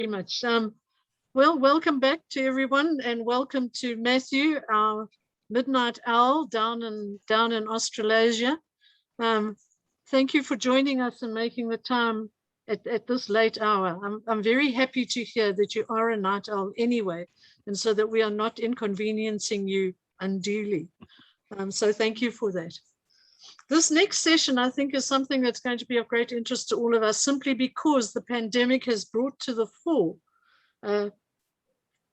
Very much. Well, welcome back to everyone, and welcome to Matthew, our midnight owl down in Australasia. Thank you for joining us and making the time at this late hour. I'm very happy to hear that you are a night owl anyway, and so that we are not inconveniencing you unduly. So thank you for that. This next session, I think, is something that's going to be of great interest to all of us, simply because the pandemic has brought to the fore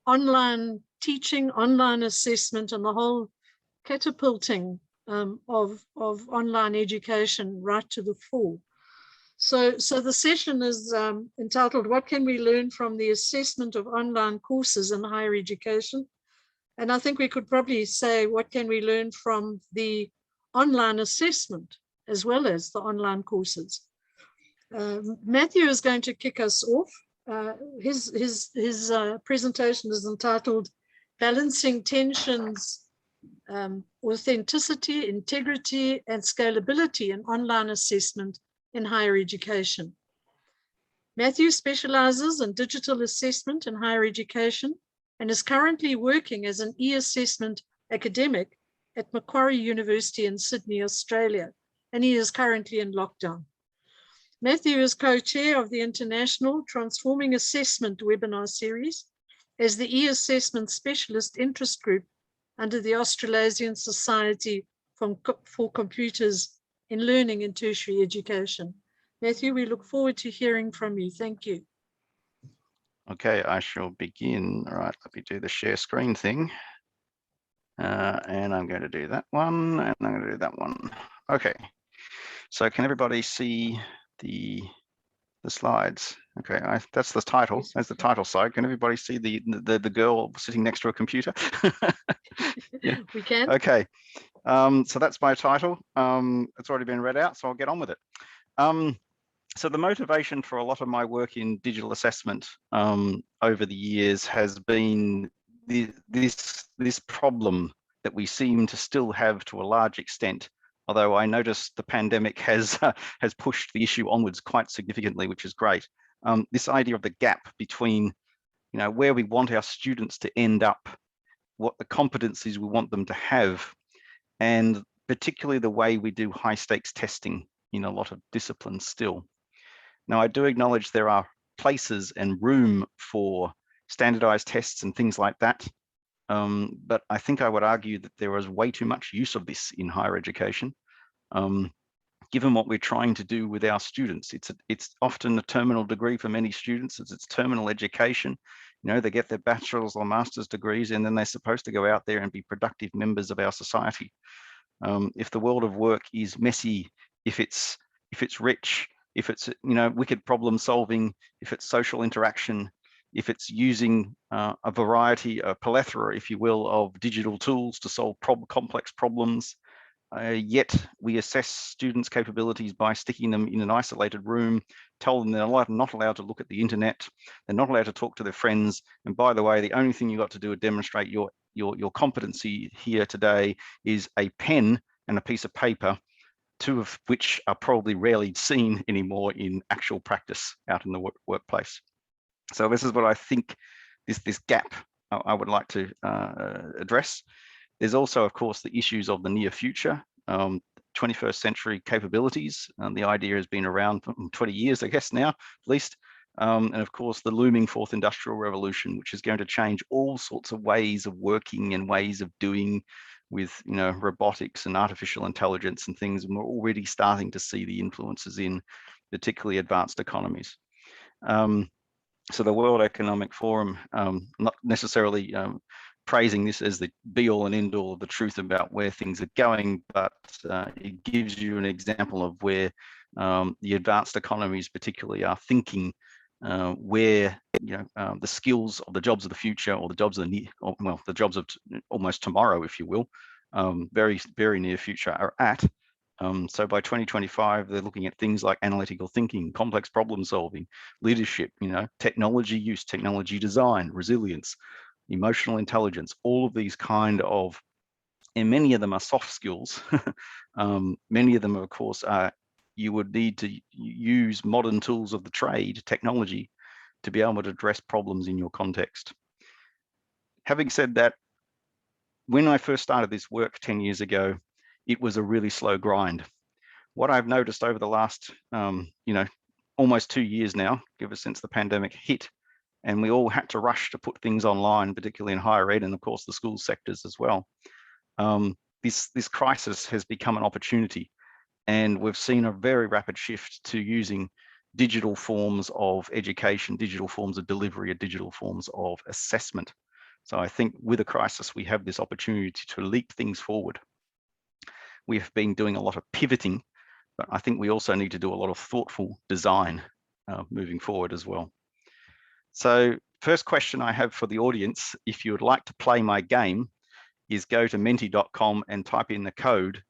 online teaching, online assessment, and the whole catapulting of online education right to the fore. So the session is entitled, "What can we learn from the assessment of online courses in higher education?" And I think we could probably say, what can we learn from the online assessment as well as the online courses? Matthew is going to kick us off. His presentation is entitled "Balancing Tensions, Authenticity, Integrity, and Scalability in Online Assessment in Higher Education." Matthew specializes in digital assessment in higher education and is currently working as an e-assessment academic at Macquarie University in Sydney, Australia, and he is currently in lockdown. Matthew is co-chair of the International Transforming Assessment webinar series as the e-assessment specialist interest group under the Australasian Society for Computers in Learning in Tertiary Education. Matthew, we look forward to hearing from you. Thank you. Okay, I shall begin. All right, let me do the share screen thing. And I'm going to do that one, and I'm going to do that one. Okay, so can everybody see the slides? Okay, that's the title. That's the title side. Can everybody see the girl sitting next to a computer? Yeah. We can. Okay, so that's my title. It's already been read out, so I'll get on with it. So the motivation for a lot of my work in digital assessment over the years has been this problem that we seem to still have to a large extent, although I noticed the pandemic has pushed the issue onwards quite significantly, which is great. This idea of the gap between, where we want our students to end up, what the competencies we want them to have, and particularly the way we do high stakes testing in a lot of disciplines still. Now, I do acknowledge there are places and room for standardized tests and things like that. But I think I would argue that there is way too much use of this in higher education. Given what we're trying to do with our students, it's often a terminal degree for many students. It's terminal education. They get their bachelor's or master's degrees, and then they're supposed to go out there and be productive members of our society. If the world of work is messy, if it's rich, if it's wicked problem solving, if it's social interaction, if it's using a variety, a plethora, if you will, of digital tools to solve complex problems, yet we assess students' capabilities by sticking them in an isolated room, tell them they're not allowed to look at the internet, they're not allowed to talk to their friends, and by the way, the only thing you got to do to demonstrate your competency here today is a pen and a piece of paper, two of which are probably rarely seen anymore in actual practice out in the workplace. So this is what I think, this gap I would like to address. There's also, of course, the issues of the near future, 21st century capabilities. The idea has been around for 20 years, I guess now, at least. And of course, the looming fourth industrial revolution, which is going to change all sorts of ways of working and ways of doing with robotics and artificial intelligence and things, and we're already starting to see the influences in particularly advanced economies. So the World Economic Forum, not necessarily praising this as the be-all and end-all of the truth about where things are going, but it gives you an example of where the advanced economies particularly are thinking where the skills of the jobs of the future, or the jobs of the jobs of almost tomorrow, if you will, very, very near future are at. So by 2025, they're looking at things like analytical thinking, complex problem solving, leadership, technology use, technology design, resilience, emotional intelligence, all of these kind of, and many of them are soft skills. Many of them, of course, are you would need to use modern tools of the trade, technology, to be able to address problems in your context. Having said that, when I first started this work 10 years ago, it was a really slow grind. What I've noticed over the last, almost 2 years now, ever since the pandemic hit, and we all had to rush to put things online, particularly in higher ed and of course the school sectors as well. This crisis has become an opportunity, and we've seen a very rapid shift to using digital forms of education, digital forms of delivery, and digital forms of assessment. So I think with a crisis, we have this opportunity to leap things forward. We have been doing a lot of pivoting, but I think we also need to do a lot of thoughtful design moving forward as well. So first question I have for the audience, if you would like to play my game, is go to menti.com and type in the code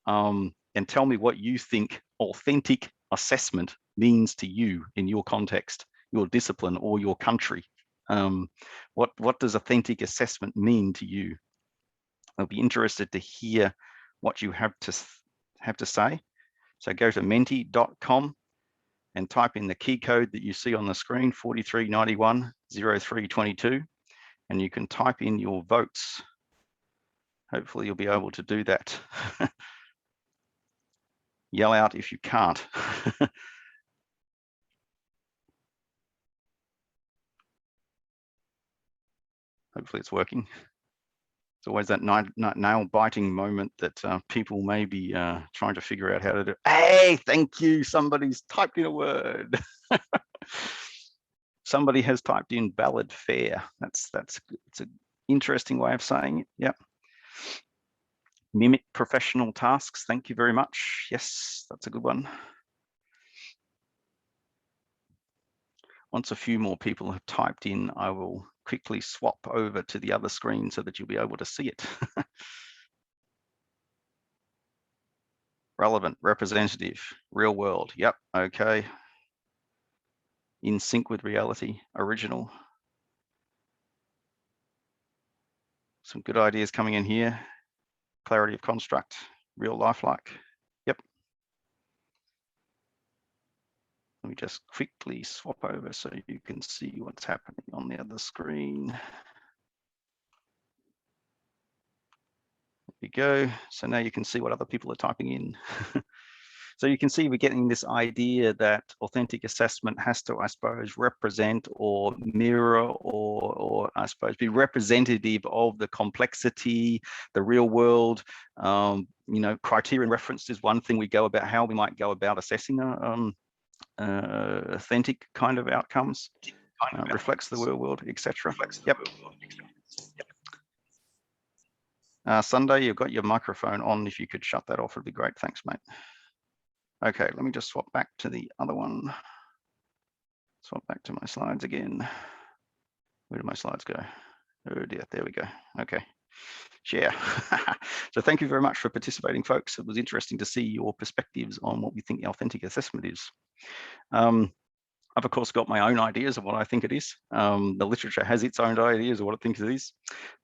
and tell me what you think authentic assessment means to you in your context, your discipline, or your country. What does authentic assessment mean to you? I'll be interested to hear what you have to say. So go to menti.com and type in the key code that you see on the screen, 43910322, and you can type in your votes. Hopefully you'll be able to do that. Yell out if you can't. Hopefully it's working. It's always that nail-biting moment that people may be trying to figure out how to do. Hey, thank you. Somebody's typed in a word. Somebody has typed in valid fair. It's an interesting way of saying it. Yep. Mimic professional tasks. Thank you very much. Yes, that's a good one. Once a few more people have typed in, I will quickly swap over to the other screen so that you'll be able to see it. Relevant, representative, real world. Yep, okay. In sync with reality, original. Some good ideas coming in here. Clarity of construct, real lifelike. Yep. Let me just quickly swap over so you can see what's happening on the other screen. There we go. So now you can see what other people are typing in. So you can see we're getting this idea that authentic assessment has to, I suppose, represent or mirror or I suppose be representative of the complexity, the real world. Criterion referenced is one thing we go about, how we might go about assessing authentic kind of outcomes, reflects the real world, etc. Yep. Sunday, you've got your microphone on. If you could shut that off, it'd be great. Thanks, mate. Okay, let me just swap back to the other one. Swap back to my slides again. Where did my slides go? Oh dear, there we go. Okay, share. So thank you very much for participating, folks. It was interesting to see your perspectives on what we think authentic assessment is. I've of course got my own ideas of what I think it is. The literature has its own ideas of what it thinks it is,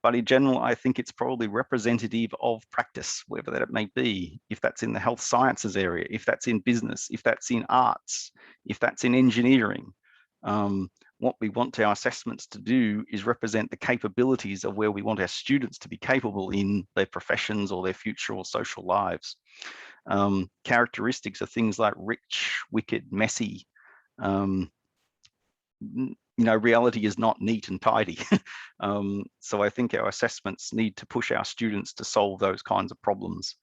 but in general, I think it's probably representative of practice, wherever that it may be. If that's in the health sciences area, if that's in business, if that's in arts, if that's in engineering, what we want our assessments to do is represent the capabilities of where we want our students to be capable in their professions or their future or social lives. Characteristics are things like rich, wicked, messy. Reality is not neat and tidy. So I think our assessments need to push our students to solve those kinds of problems.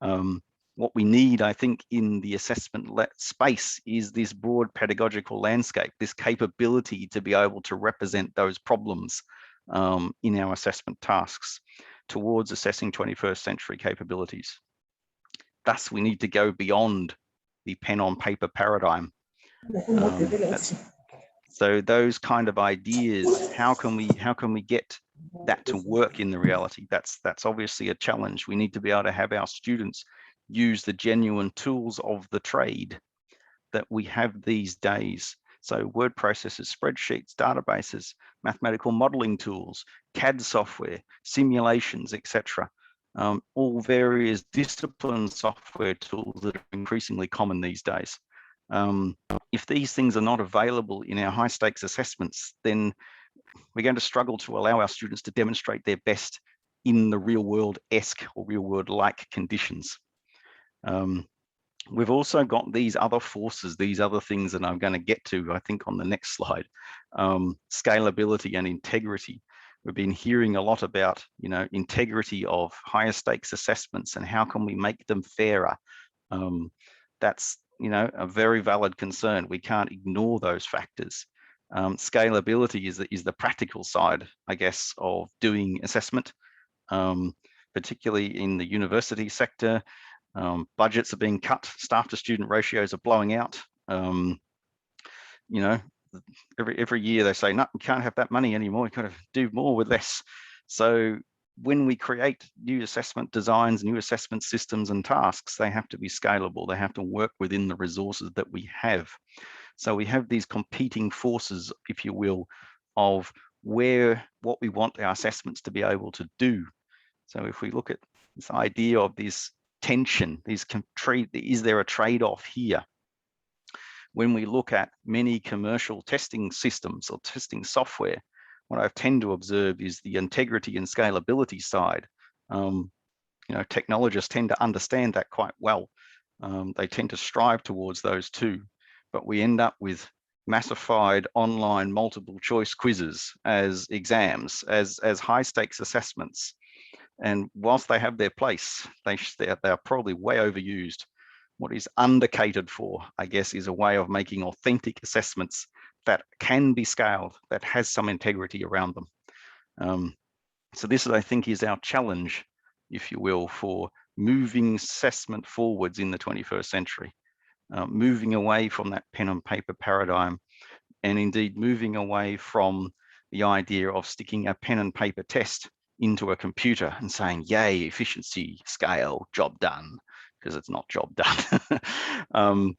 What we need, I think, in the assessment space is this broad pedagogical landscape, this capability to be able to represent those problems in our assessment tasks towards assessing 21st century capabilities. Thus, we need to go beyond the pen on paper paradigm. So those kind of ideas, how can we get that to work in the reality? That's obviously a challenge. We need to be able to have our students use the genuine tools of the trade that we have these days. So word processors, spreadsheets, databases, mathematical modeling tools, CAD software, simulations, etc. All various discipline software tools that are increasingly common these days. If these things are not available in our high stakes assessments, then we're going to struggle to allow our students to demonstrate their best in the real world-esque or real world-like conditions. We've also got these other forces, these other things that I'm going to get to, I think, on the next slide. Scalability and integrity. We've been hearing a lot about, integrity of higher stakes assessments and how can we make them fairer. That's, a very valid concern. We can't ignore those factors. Scalability is the practical side, I guess, of doing assessment, particularly in the university sector. Budgets are being cut, staff to student ratios are blowing out. Every year they say, no, you can't have that money anymore, you've got to do more with less. So when we create new assessment designs, new assessment systems and tasks, they have to be scalable. They have to work within the resources that we have. So we have these competing forces, if you will, of what we want our assessments to be able to do. So if we look at this idea of this tension, is there a trade-off here? When we look at many commercial testing systems or testing software, what I tend to observe is the integrity and scalability side. Technologists tend to understand that quite well. They tend to strive towards those two, but we end up with massified online multiple choice quizzes as exams, as high stakes assessments. And whilst they have their place, they are probably way overused. What is undercatered for, I guess, is a way of making authentic assessments that can be scaled, that has some integrity around them. So this, I think, is our challenge, if you will, for moving assessment forwards in the 21st century, moving away from that pen and paper paradigm, and indeed moving away from the idea of sticking a pen and paper test into a computer and saying, yay, efficiency, scale, job done, because it's not job done.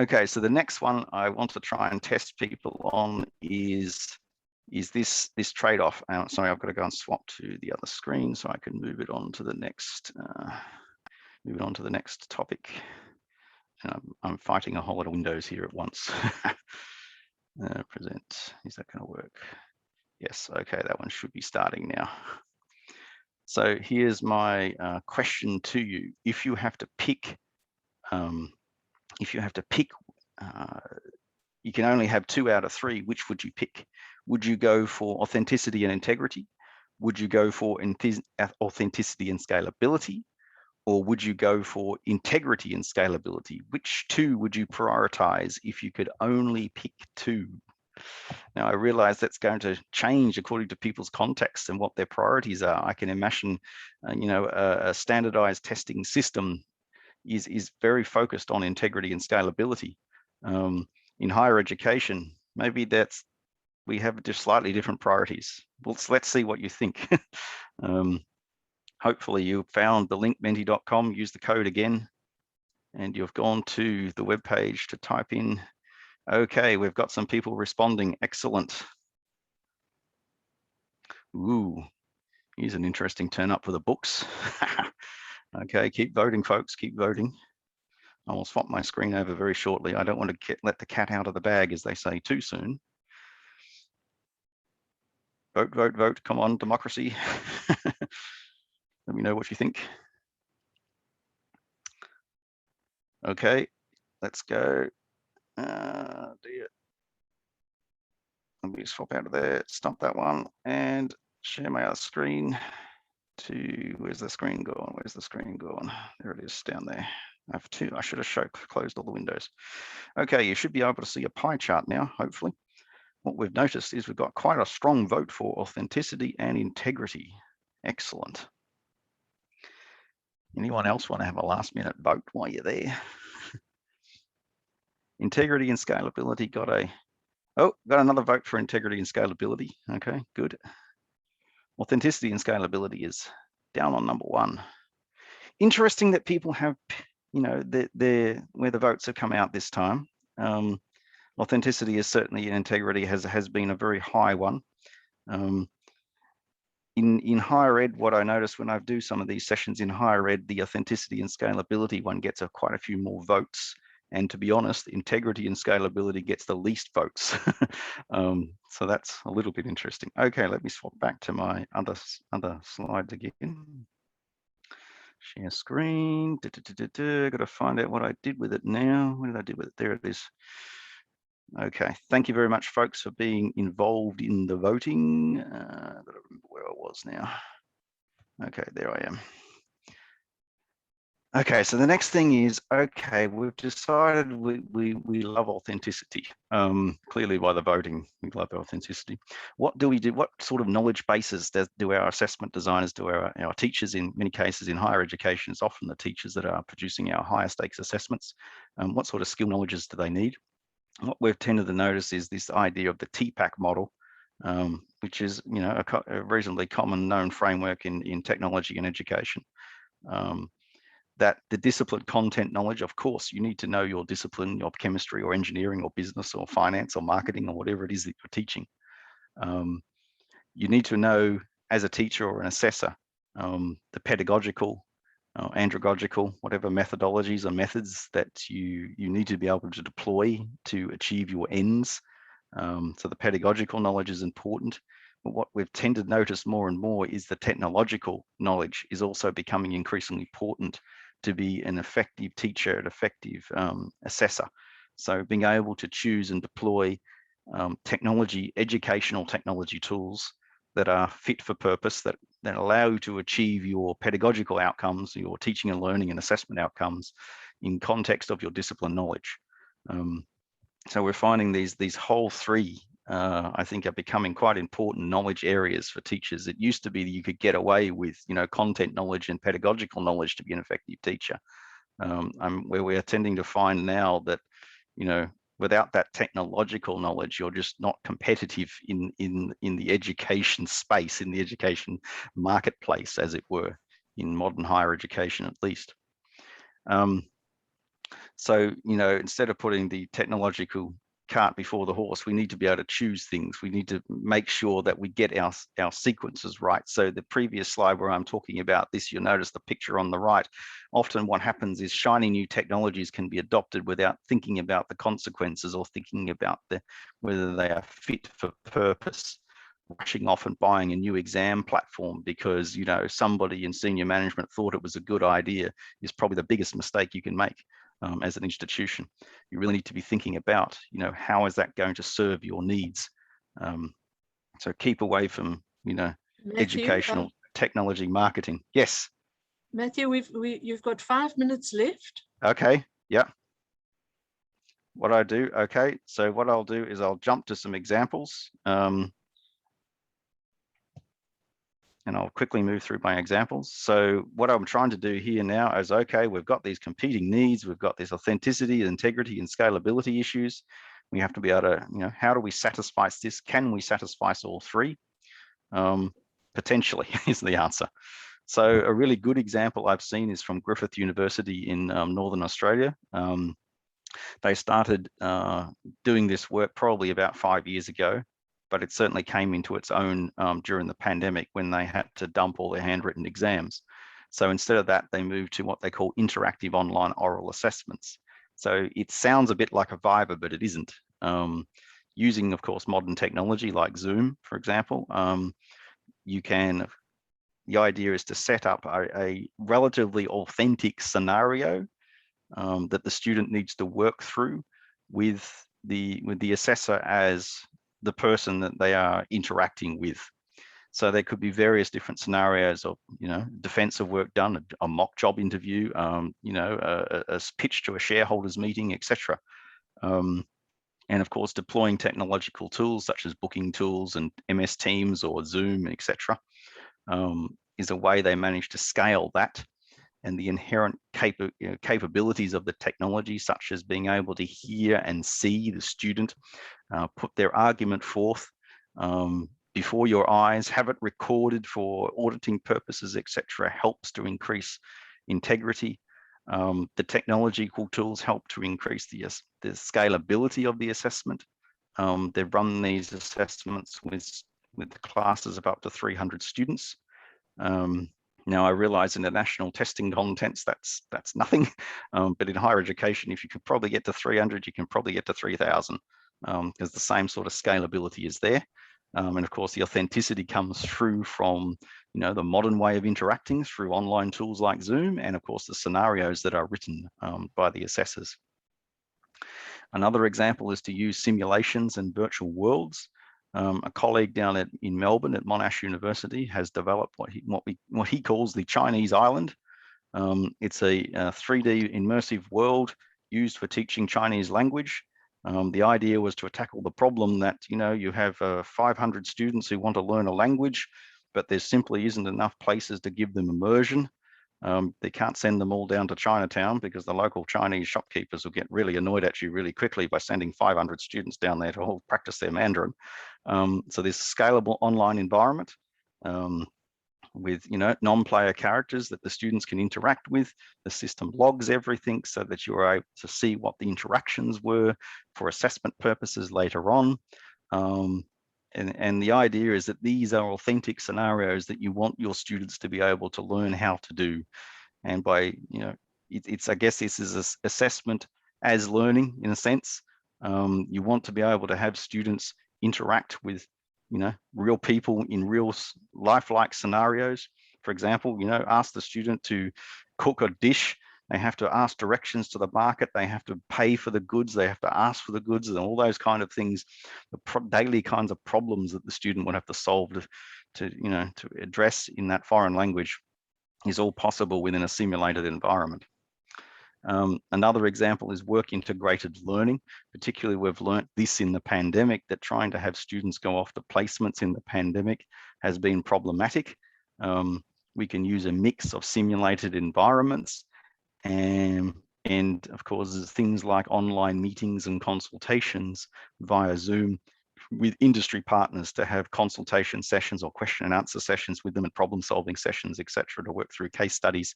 Okay, so the next one I want to try and test people on is this trade-off. Sorry, I've got to go and swap to the other screen so I can move it on to the next topic. I'm fighting a whole lot of windows here at once. Present, is that going to work? Yes, okay, that one should be starting now. So here's my question to you. If you have to pick, you can only have 2 out of 3, which would you pick? Would you go for authenticity and integrity? Would you go for authenticity and scalability? Or would you go for integrity and scalability? Which 2 would you prioritize if you could only pick 2? Now, I realize that's going to change according to people's context and what their priorities are. I can imagine, a standardized testing system is very focused on integrity and scalability. In higher education, maybe we have just slightly different priorities. Well, let's see what you think. Hopefully you found the link, menti.com, use the code again, and you've gone to the webpage to type in. Okay, we've got some people responding. Excellent. Ooh, here's an interesting turn up for the books. Okay, keep voting, folks, keep voting. I will swap my screen over very shortly. I don't want to let the cat out of the bag, as they say, too soon. Vote, vote, vote. Come on, democracy. Let me know what you think. Okay, let's go. Dear. Let me swap out of there, stop that one, and share my other screen to, where's the screen gone? Where's the screen gone? There it is down there. I have 2. I should have closed all the windows. Okay, you should be able to see a pie chart now, hopefully. What we've noticed is we've got quite a strong vote for authenticity and integrity. Excellent. Anyone else want to have a last minute vote while you're there? Integrity and scalability got another vote for integrity and scalability. Okay, good. Authenticity and scalability is down on number 1. Interesting that people have, where the votes have come out this time. Authenticity is certainly, and integrity has been a very high one. In higher ed, what I notice when I do some of these sessions in higher ed, the authenticity and scalability one gets quite a few more votes, And to be honest, integrity and scalability gets the least votes. So that's a little bit interesting. Okay, let me swap back to my other slides again. Share screen. Got to find out what I did with it now. What did I do with it? There it is. Okay, thank you very much, folks, for being involved in the voting. I've got to remember where I was now. Okay, there I am. Okay, so the next thing is, okay, we've decided we love authenticity. Clearly by the voting, we love authenticity. What do we do? What sort of knowledge bases do our assessment designers, do our teachers, in many cases in higher education, it's often the teachers that are producing our higher stakes assessments. What sort of skill knowledges do they need? What we've tended to notice is this idea of the TPAC model, which is a reasonably common known framework in technology and education. That the discipline content knowledge, of course, you need to know your discipline, your chemistry or engineering or business or finance or marketing or whatever it is that you're teaching. You need to know as a teacher or an assessor, the pedagogical, andragogical, whatever methodologies or methods that you need to be able to deploy to achieve your ends. So the pedagogical knowledge is important. But what we've tended to notice more and more is the technological knowledge is also becoming increasingly important to be an effective teacher, an effective assessor. So being able to choose and deploy educational technology tools that are fit for purpose, that allow you to achieve your pedagogical outcomes, your teaching and learning and assessment outcomes in context of your discipline knowledge. So we're finding these whole three, I think, are becoming quite important knowledge areas for teachers. It used to be that you could get away with, content knowledge and pedagogical knowledge to be an effective teacher. Where we are tending to find now that, without that technological knowledge, you're just not competitive in the education space, in the education marketplace, as it were, in modern higher education at least. So, instead of putting the technological cart before the horse, we need to be able to choose things. We need to make sure that we get our sequences right. So the previous slide where I'm talking about this, you'll notice the picture on the right. Often what happens is shiny new technologies can be adopted without thinking about the consequences or thinking about whether they are fit for purpose. Rushing off and buying a new exam platform because somebody in senior management thought it was a good idea is probably the biggest mistake you can make. As an institution, you really need to be thinking about, how is that going to serve your needs? So keep away from, Mathew, educational technology marketing. Yes. Mathew, you've got 5 minutes left. Okay. Yeah. What I do. Okay. So what I'll do is I'll jump to some examples. And I'll quickly move through my examples. So what I'm trying to do here now is, okay, we've got these competing needs, we've got this authenticity, integrity, and scalability issues. We have to be able to, how do we satisfy this? Can we satisfy all three? Potentially is the answer. So a really good example I've seen is from Griffith University in Northern Australia. They started doing this work probably about 5 years ago, but it certainly came into its own during the pandemic when they had to dump all their handwritten exams. So instead of that, they moved to what they call interactive online oral assessments. So it sounds a bit like a Viva, but it isn't. Using, of course, modern technology like Zoom, for example, the idea is to set up a relatively authentic scenario that the student needs to work through with the assessor as the person that they are interacting with. So there could be various different scenarios of, defensive work done, a mock job interview, a pitch to a shareholders meeting, etc. And of course, deploying technological tools such as booking tools and MS Teams or Zoom, etc. Is a way they manage to scale that. And the inherent capabilities of the technology, such as being able to hear and see the student put their argument forth before your eyes, have it recorded for auditing purposes, etc., helps to increase integrity. The technological tools help to increase the scalability of the assessment. They've run these assessments with classes of up to 300 students. Now, I realize in the national testing contents, that's nothing, but in higher education, if you could probably get to 300, you can probably get to 3,000, because the same sort of scalability is there. And of course, the authenticity comes through from, the modern way of interacting through online tools like Zoom, and of course, the scenarios that are written by the assessors. Another example is to use simulations and virtual worlds. A colleague down in Melbourne at Monash University has developed what he calls the Chinese Island. It's a 3D immersive world used for teaching Chinese language. The idea was to tackle the problem that you have 500 students who want to learn a language, but there simply isn't enough places to give them immersion. They can't send them all down to Chinatown because the local Chinese shopkeepers will get really annoyed at you really quickly by sending 500 students down there to all practice their Mandarin. So this scalable online environment with non-player characters that the students can interact with. The system logs everything so that you are able to see what the interactions were for assessment purposes later on. And the idea is that these are authentic scenarios that you want your students to be able to learn how to do. And by, I guess this is assessment as learning in a sense. You want to be able to have students interact with, real people in real lifelike scenarios. For example, ask the student to cook a dish. They have to ask directions to the market. They have to pay for the goods. They have to ask for the goods, and all those kind of things, the daily kinds of problems that the student would have to solve to address in that foreign language is all possible within a simulated environment. Another example is work integrated learning. Particularly, we've learnt this in the pandemic, that trying to have students go off to placements in the pandemic has been problematic. We can use a mix of simulated environments and of course, there's things like online meetings and consultations via Zoom with industry partners to have consultation sessions or question and answer sessions with them, and problem solving sessions, etc., to work through case studies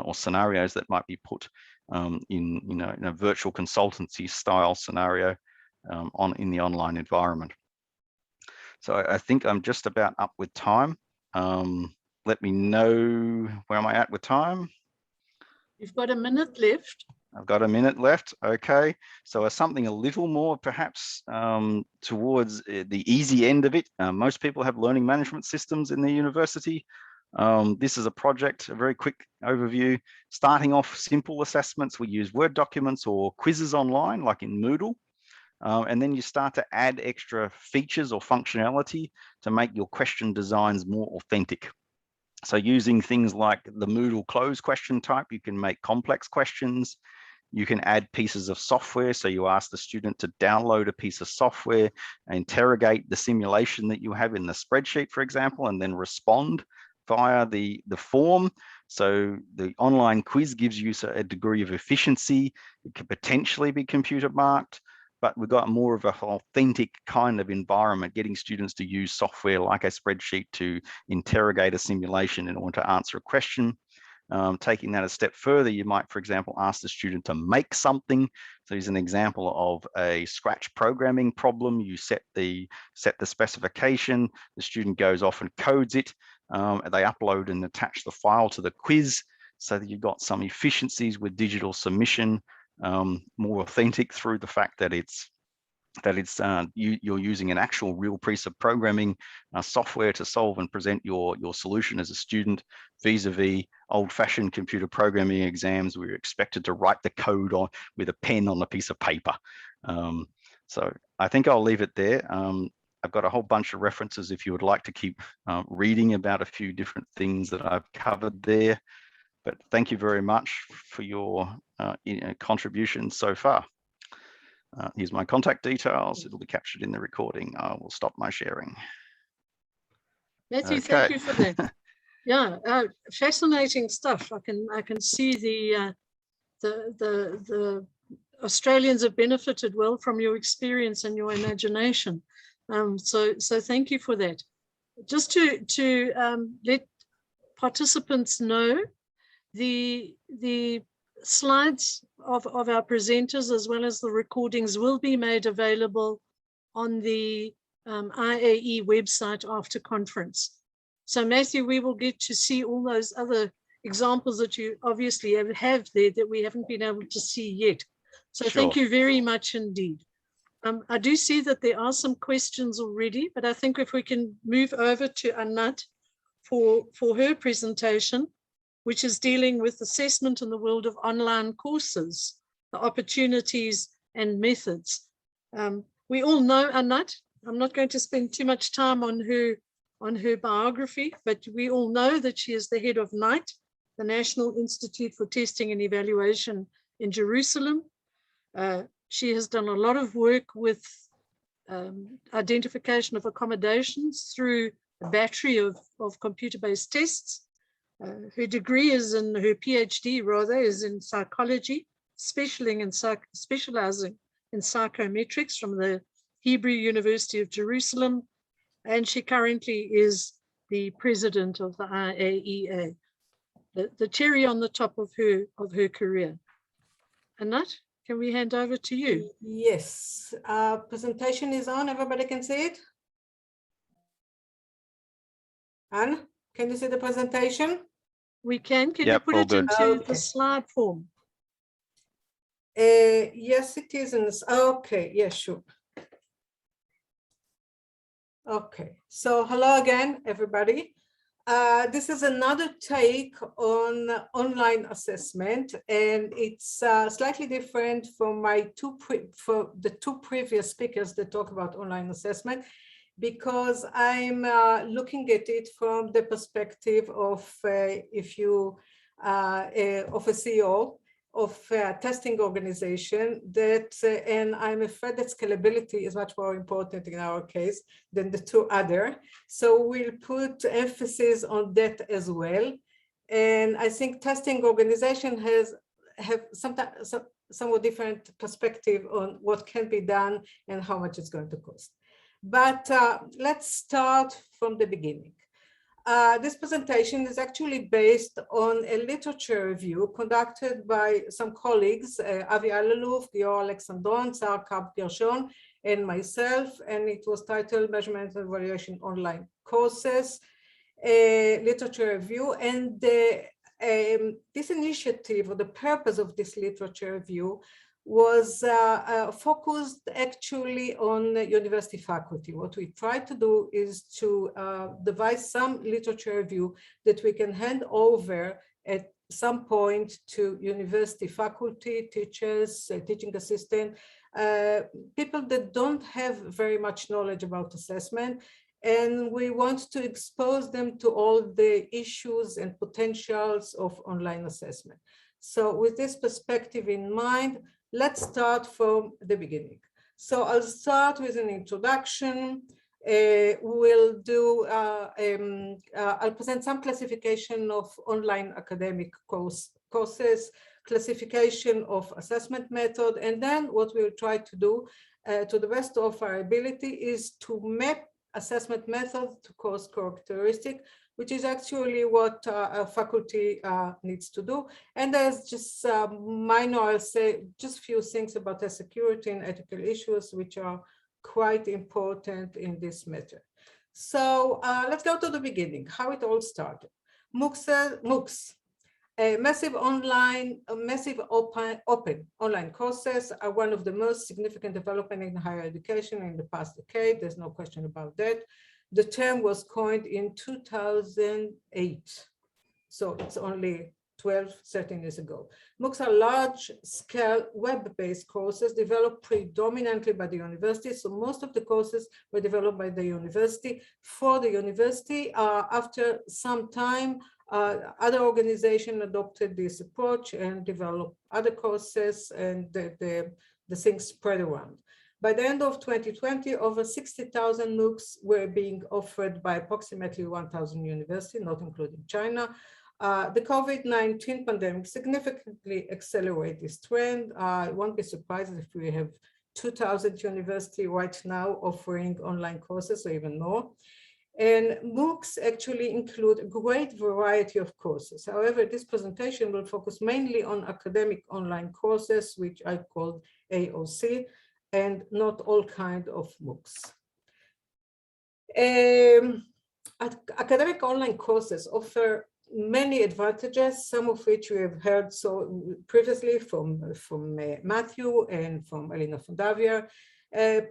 or scenarios that might be put in a virtual consultancy style scenario in the online environment. So I think I'm just about up with time. Let me know, where am I at with time? You've got a minute left. I've got a minute left. Okay. So something a little more perhaps towards the easy end of it. Most people have learning management systems in their university. This is a project, a very quick overview. Starting off simple assessments, we use Word documents or quizzes online, like in Moodle. And then you start to add extra features or functionality to make your question designs more authentic. So using things like the Moodle close question type, you can make complex questions. You can add pieces of software. So you ask the student to download a piece of software, interrogate the simulation that you have in the spreadsheet, for example, and then respond via the form. So the online quiz gives you a degree of efficiency. It could potentially be computer marked, but we've got more of an authentic kind of environment, getting students to use software like a spreadsheet to interrogate a simulation in order to answer a question. Taking that a step further, you might, for example, ask the student to make something. So here's an example of a Scratch programming problem. You set the specification, the student goes off and codes it. They upload and attach the file to the quiz so that you've got some efficiencies with digital submission, more authentic through the fact that you're using an actual real piece of programming software to solve and present your solution as a student, vis-a-vis old-fashioned computer programming exams where you're expected to write the code with a pen on a piece of paper. So I think I'll leave it there. I've got a whole bunch of references if you would like to keep reading about a few different things that I've covered there. But thank you very much for your contribution so far. Here's my contact details. It'll be captured in the recording. I will stop my sharing. Matthew, thank you for that. Yeah, fascinating stuff. I can see the Australians have benefited well from your experience and your imagination. So thank you for that. Just to let participants know, the slides of our presenters as well as the recordings will be made available on the IAE website after conference. So Matthew, we will get to see all those other examples that you obviously have there that we haven't been able to see yet. So Sure. thank you very much indeed. I do see that there are some questions already, but I think if we can move over to Anat for her presentation, which is dealing with assessment in the world of online courses, the opportunities and methods. We all know Anat. I'm not going to spend too much time on her biography, but we all know that she is the head of NITE, the National Institute for Testing and Evaluation in Jerusalem. She has done a lot of work with identification of accommodations through a battery of computer-based tests. Her degree is in, her PhD rather, is in psychology, specializing in psychometrics from the Hebrew University of Jerusalem. And she currently is the president of the IAEA, the cherry on the top of her career. Anat, can we hand over to you? Yes, presentation is on, everybody can see it? Anne, can you see the presentation? We can. Can Yep, you put all it good. into Okay. the slide form? Yes, it is. Okay, yes, sure. Okay, so hello again, everybody. This is another take on online assessment, and it's slightly different from my the two previous speakers that talk about online assessment, because I'm looking at it from the perspective of of a CEO of a testing organization that, and I'm afraid that scalability is much more important in our case than the two other. So we'll put emphasis on that as well. And I think testing organization have sometimes somewhat different perspective on what can be done and how much it's going to cost. But let's start from the beginning. This presentation is actually based on a literature review conducted by some colleagues, Avi Alaluf, Gior Alexandron, Sarah Karp-Gershon, and myself, and it was titled Measurement and Evaluation Online Courses, literature review. And this initiative, or the purpose of this literature review, was focused actually on university faculty. What we try to do is to devise some literature review that we can hand over at some point to university faculty, teachers, teaching assistant, people that don't have very much knowledge about assessment. And we want to expose them to all the issues and potentials of online assessment. So with this perspective in mind, let's start from the beginning. So I'll start with an introduction. We'll do, I'll present some classification of online academic courses, classification of assessment method, and then what we'll try to do to the best of our ability is to map assessment method to course characteristic, which is actually what a faculty needs to do. And there's just minor, I'll say just a few things about the security and ethical issues, which are quite important in this matter. So let's go to the beginning, how it all started. MOOCs, massive open online courses are one of the most significant development in higher education in the past decade. There's no question about that. The term was coined in 2008. So it's only 12, 13 years ago. MOOCs are large-scale web-based courses developed predominantly by the university. So most of the courses were developed by the university for the university. After some time, other organizations adopted this approach and developed other courses, and the things spread around. By the end of 2020, over 60,000 MOOCs were being offered by approximately 1,000 universities, not including China. The COVID-19 pandemic significantly accelerated this trend. I won't be surprised if we have 2,000 universities right now offering online courses or even more. And MOOCs actually include a great variety of courses. However, this presentation will focus mainly on academic online courses, which I called AOC, and not all kinds of MOOCs. academic online courses offer many advantages, some of which we have heard so previously from Matthew and from Elena Fondavia.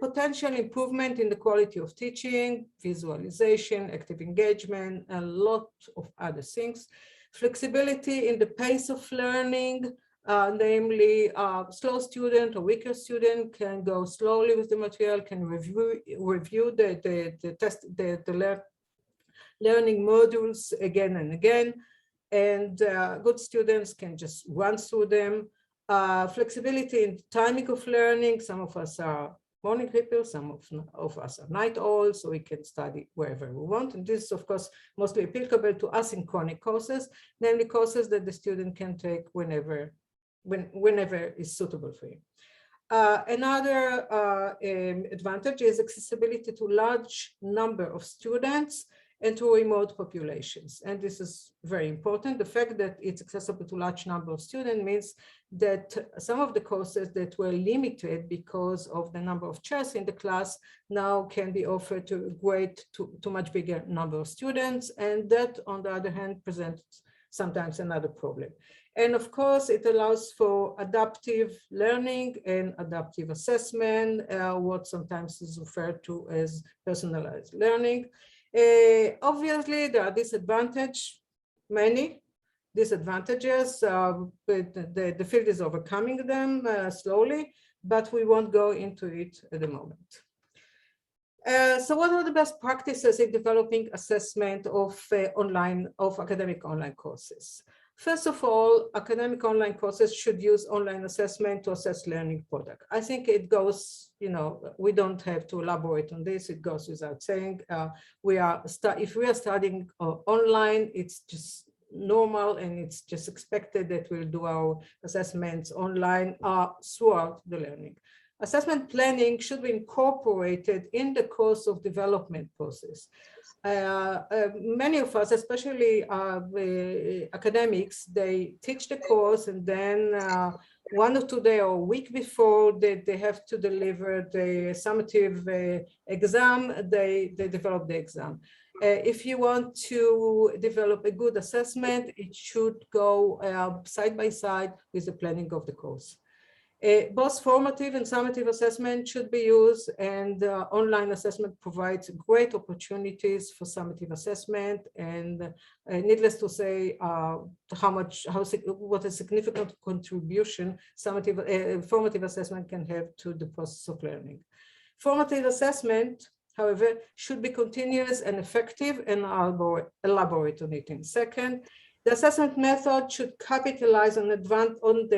Potential improvement in the quality of teaching, visualization, active engagement, a lot of other things. Flexibility in the pace of learning, namely slow student or weaker student can go slowly with the material, can review the learning modules again and again, and good students can just run through them. Flexibility in timing of learning. Some of us are morning people, some of us are night owls, so we can study wherever we want. And this is, of course, mostly applicable to asynchronous courses, namely courses that the student can take whenever is suitable for you. Another advantage is accessibility to large number of students and to remote populations. And this is very important. The fact that it's accessible to large number of students means that some of the courses that were limited because of the number of chairs in the class now can be offered to much bigger number of students. And that, on the other hand, presents sometimes another problem. And of course, it allows for adaptive learning and adaptive assessment, what sometimes is referred to as personalized learning. Obviously, there are many disadvantages, but the field is overcoming them slowly, but we won't go into it at the moment. So what are the best practices in developing assessment of academic online courses? First of all, academic online courses should use online assessment to assess learning product. I think it goes, we don't have to elaborate on this. It goes without saying. If we are studying online, it's just normal and it's just expected that we'll do our assessments online throughout the learning. Assessment planning should be incorporated in the course of development process. Many of us, especially academics, they teach the course and then 1 or 2 days or a week before they have to deliver the summative exam, they develop the exam. If you want to develop a good assessment, it should go side by side with the planning of the course. Both formative and summative assessment should be used, and online assessment provides great opportunities for summative assessment. And needless to say, what a significant contribution formative assessment can have to the process of learning. Formative assessment, however, should be continuous and effective, and I'll elaborate on it in a second. The assessment method should capitalize on the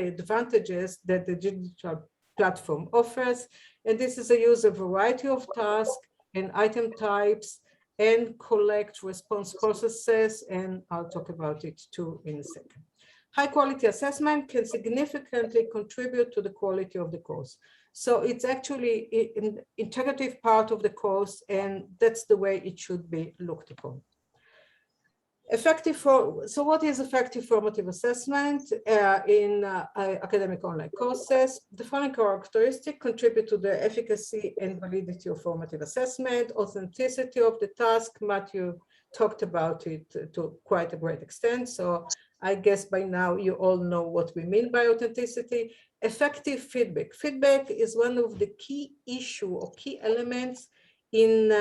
advantages that the digital platform offers, and this is a use of a variety of tasks and item types and collect response processes, and I'll talk about it too in a second. High quality assessment can significantly contribute to the quality of the course. So it's actually an integrative part of the course, and that's the way it should be looked upon. So what is effective formative assessment in academic online courses? The following characteristics contribute to the efficacy and validity of formative assessment. Authenticity of the task, Matthew talked about it to quite a great extent. So I guess by now you all know what we mean by authenticity. Effective feedback. Feedback is one of the key issues or key elements in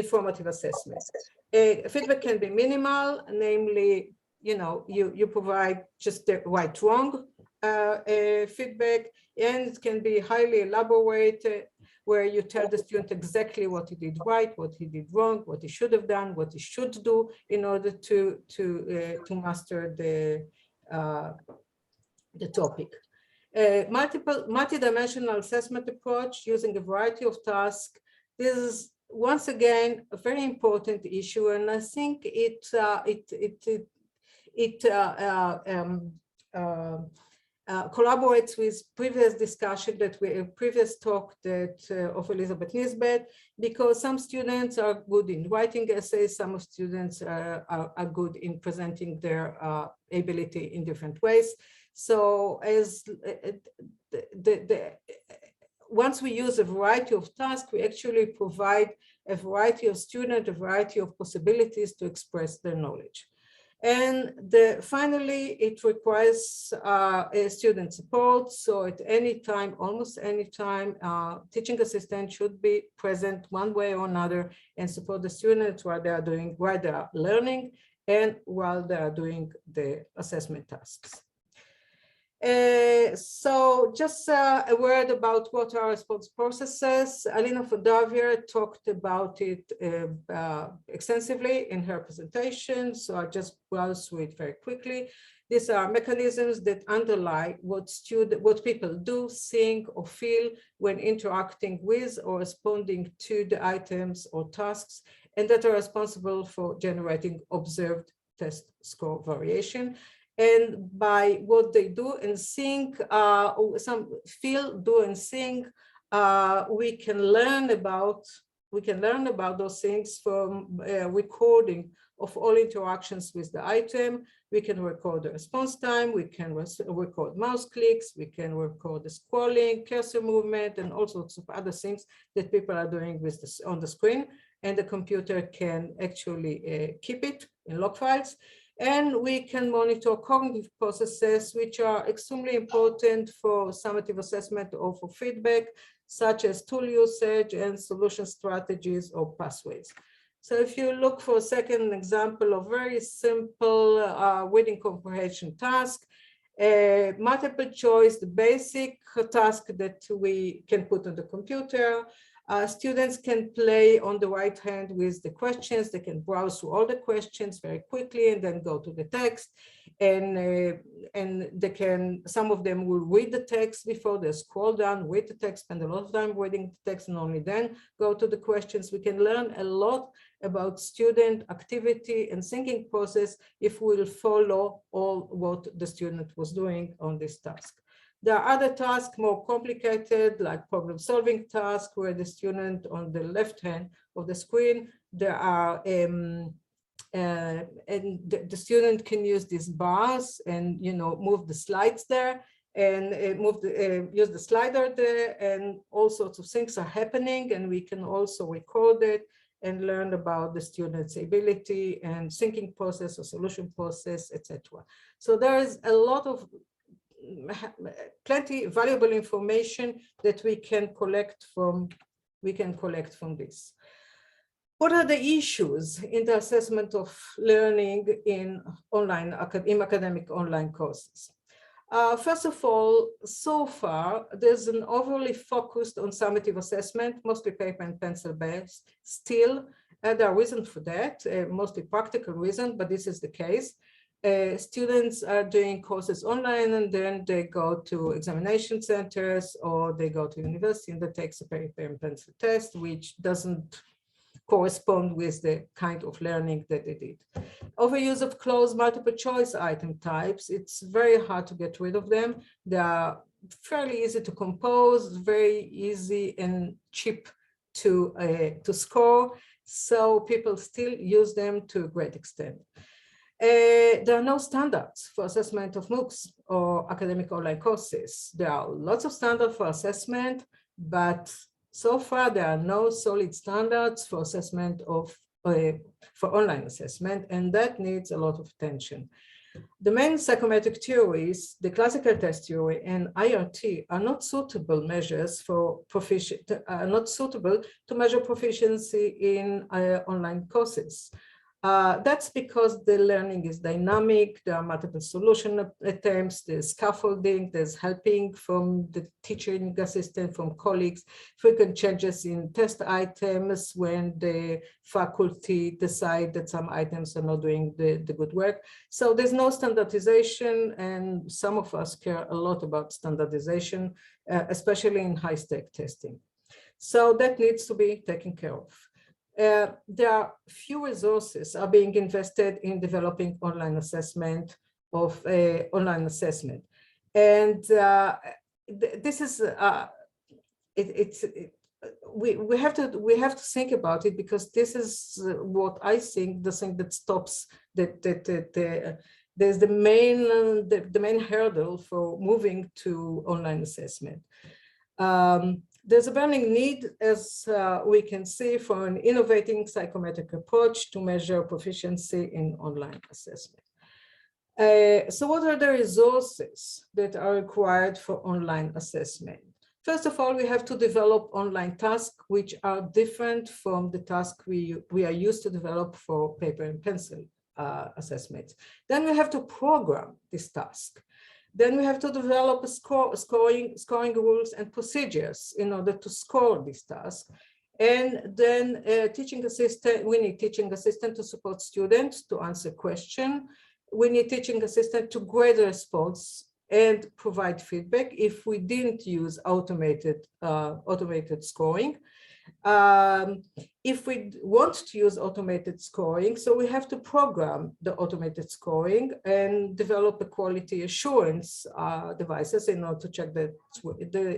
formative assessment. Feedback can be minimal, namely, you provide just the right/wrong feedback, and it can be highly elaborated, where you tell the student exactly what he did right, what he did wrong, what he should have done, what he should do in order to master the topic. Multidimensional assessment approach using a variety of tasks. This is once again a very important issue, and I think it collaborates with previous discussion previous talk of Elizabeth Nisbet, because some students are good in writing essays, some students are good in presenting their ability in different ways. So as once we use a variety of tasks, we actually provide a variety of students, a variety of possibilities to express their knowledge. And finally, it requires student support. So at any time, almost any time, teaching assistant should be present one way or another and support the students while they are learning and while they are doing the assessment tasks. So just a word about what are response processes. Alina Fodavier talked about it extensively in her presentation, so I just browse through it very quickly. These are mechanisms that underlie what people do, think, or feel when interacting with or responding to the items or tasks, and that are responsible for generating observed test score variation. And by what they do and think, some feel, do, and think, we can learn about those things from recording of all interactions with the item. We can record the response time. We can record mouse clicks. We can record the scrolling, cursor movement, and all sorts of other things that people are doing with this on the screen. And the computer can actually keep it in log files. And we can monitor cognitive processes, which are extremely important for summative assessment or for feedback, such as tool usage and solution strategies or pathways. So if you look for a second example of very simple reading comprehension task, multiple choice, the basic task that we can put on the computer. Students can play on the right hand with the questions. They can browse through all the questions very quickly and then go to the text. And they can, some of them will read the text before they scroll down, read the text, spend a lot of time reading the text, and only then go to the questions. We can learn a lot about student activity and thinking process if we'll follow all what the student was doing on this task. There are other tasks more complicated, like problem-solving tasks, where the student on the left hand of the screen, there are and the student can use these bars and move the slides there and use the slider there, and all sorts of things are happening, and we can also record it and learn about the student's ability and thinking process or solution process, etc. So there is a lot of plenty valuable information that we can collect from this. What are the issues in the assessment of learning in academic online courses? First of all, so far, there's an overly focused on summative assessment, mostly paper and pencil based. Still, there are reasons for that, mostly practical reasons, but this is the case. Students are doing courses online, and then they go to examination centers or they go to university and they take a paper and pencil test, which doesn't correspond with the kind of learning that they did. Overuse of closed multiple choice item types, it's very hard to get rid of them. They are fairly easy to compose, very easy and cheap to score. So people still use them to a great extent. There are no standards for assessment of MOOCs or academic online courses. There are lots of standards for assessment, but so far there are no solid standards for assessment of for online assessment, and that needs a lot of attention. The main psychometric theories, the classical test theory and IRT, are not suitable measures for not suitable to measure proficiency in online courses. That's because the learning is dynamic. There are multiple solution attempts, there's scaffolding, there's helping from the teaching assistant, from colleagues, frequent changes in test items when the faculty decide that some items are not doing the good work. So there's no standardization, and some of us care a lot about standardization, especially in high-stake testing. So that needs to be taken care of. There are few resources are being invested in developing online assessment of online assessment, and this is we have to think about it, because this is what I think the thing that stops there's the main hurdle for moving to online assessment. There's a burning need, as we can see, for an innovating psychometric approach to measure proficiency in online assessment. So what are the resources that are required for online assessment? First of all, we have to develop online tasks which are different from the tasks we are used to develop for paper and pencil assessments. Then we have to program this task. Then we have to develop a scoring rules and procedures in order to score this task. And then teaching assistant, we need teaching assistant to support students to answer questions. We need teaching assistant to grade the response and provide feedback if we didn't use automated scoring. If we want to use automated scoring, so we have to program the automated scoring and develop a quality assurance devices in order to check that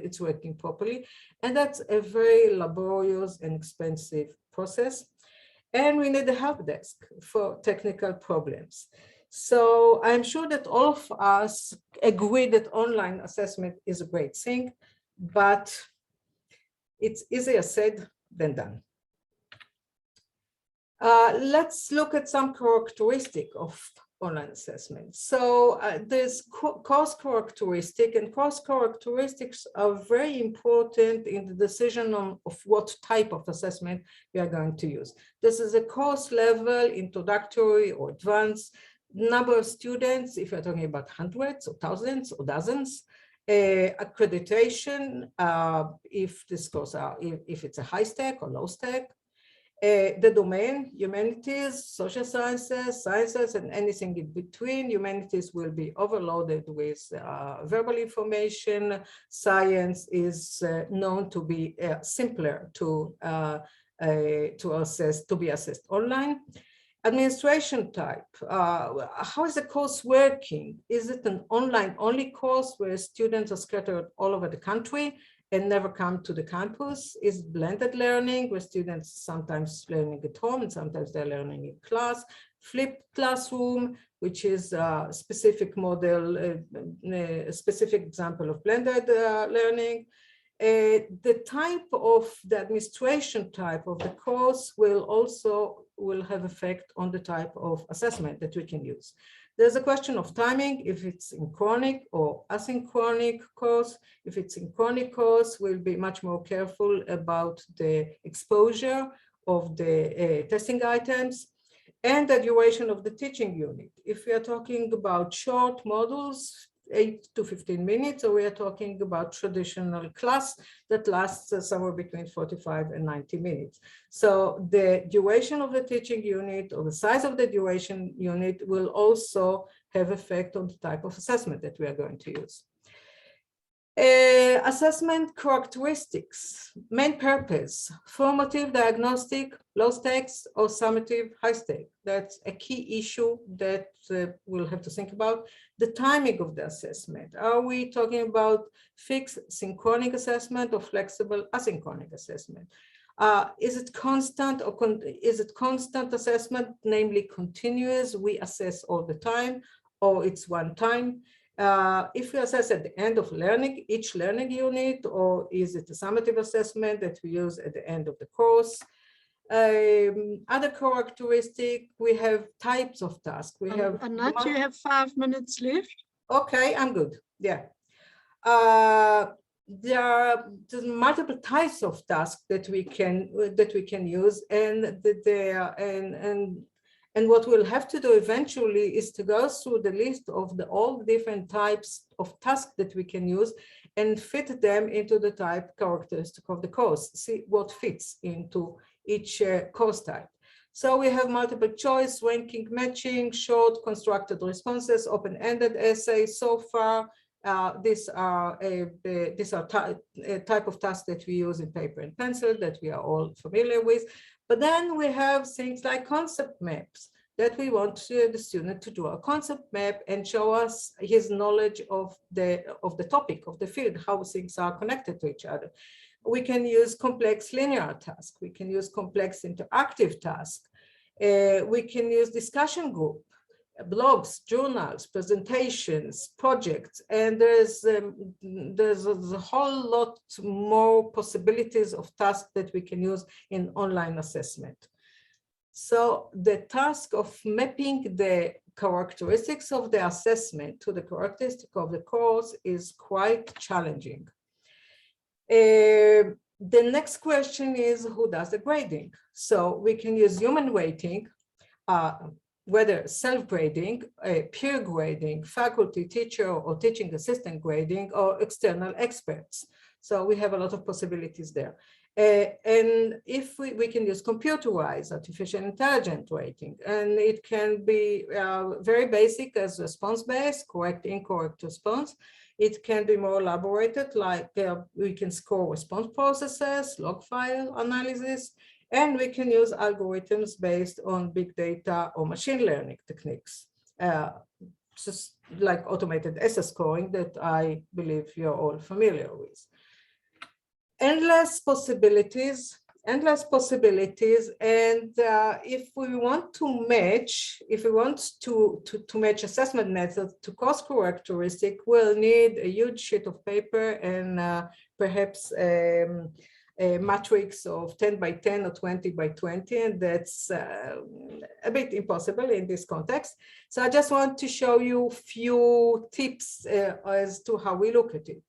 it's working properly. And that's a very laborious and expensive process. And we need a help desk for technical problems. So I'm sure that all of us agree that online assessment is a great thing, but it's easier said than done. Let's look at some characteristics of online assessment. So there's course characteristic, and course characteristics are very important in the decision of what type of assessment we are going to use. This is a course level, introductory or advanced, number of students, if you're talking about hundreds or thousands or dozens, accreditation, if this course if it's a high stack or low stack, the domain, humanities, social sciences, sciences, and anything in between. Humanities will be overloaded with verbal information. Science is known to be simpler to assess, to be assessed online. Administration type, how is the course working? Is it an online only course where students are scattered all over the country and never come to the campus? Is blended learning where students sometimes learning at home and sometimes they're learning in class? Flipped classroom, which is a specific model, a specific example of blended learning. The type of the administration type of the course will have effect on the type of assessment that we can use. There's a question of timing, if it's synchronic or asynchronic course. If it's synchronic course, we'll be much more careful about the exposure of the testing items and the duration of the teaching unit. If we are talking about short modules, 8 to 15 minutes, or we are talking about traditional class that lasts somewhere between 45 and 90 minutes. So the duration of the teaching unit or the size of the duration unit will also have effect on the type of assessment that we are going to use. Assessment characteristics, main purpose, formative, diagnostic, low stakes, or summative, high stake. That's a key issue that we'll have to think about. The timing of the assessment. Are we talking about fixed synchronic assessment or flexible asynchronic assessment? Is it constant or is it constant assessment, namely continuous, we assess all the time, or it's one time? If we assess at the end of learning, each learning unit, or is it a summative assessment that we use at the end of the course? Other characteristic, we have types of tasks. We have. Anat, you have 5 minutes left. Okay, I'm good. Yeah. There are multiple types of tasks that we can use, and what we'll have to do eventually is to go through the list of all different types of tasks that we can use and fit them into the type characteristic of the course, see what fits into each course type. So we have multiple choice, ranking, matching, short, constructed responses, open-ended essays. So far, these are type of tasks that we use in paper and pencil that we are all familiar with. But then we have things like concept maps that we want the student to draw a concept map and show us his knowledge of the topic, of the field, how things are connected to each other. We can use complex linear tasks. We can use complex interactive tasks. We can use discussion group. blogs, journals, presentations, projects, and there's a whole lot more possibilities of tasks that we can use in online assessment. So the task of mapping the characteristics of the assessment to the characteristic of the course is quite challenging. The next question is, who does the grading? So we can use human weighting, whether self-grading, peer grading, faculty, teacher, or teaching assistant grading, or external experts. So we have a lot of possibilities there. And if we can use computerized artificial intelligence rating, and it can be very basic as response-based, correct, incorrect response. It can be more elaborated, like we can score response processes, log file analysis, and we can use algorithms based on big data or machine learning techniques, just like automated essay scoring that I believe you're all familiar with. Endless possibilities, and if we want to match, match assessment methods to course characteristic, we'll need a huge sheet of paper and perhaps a matrix of 10 by 10 or 20 by 20, and that's a bit impossible in this context. So I just want to show you a few tips as to how we look at it.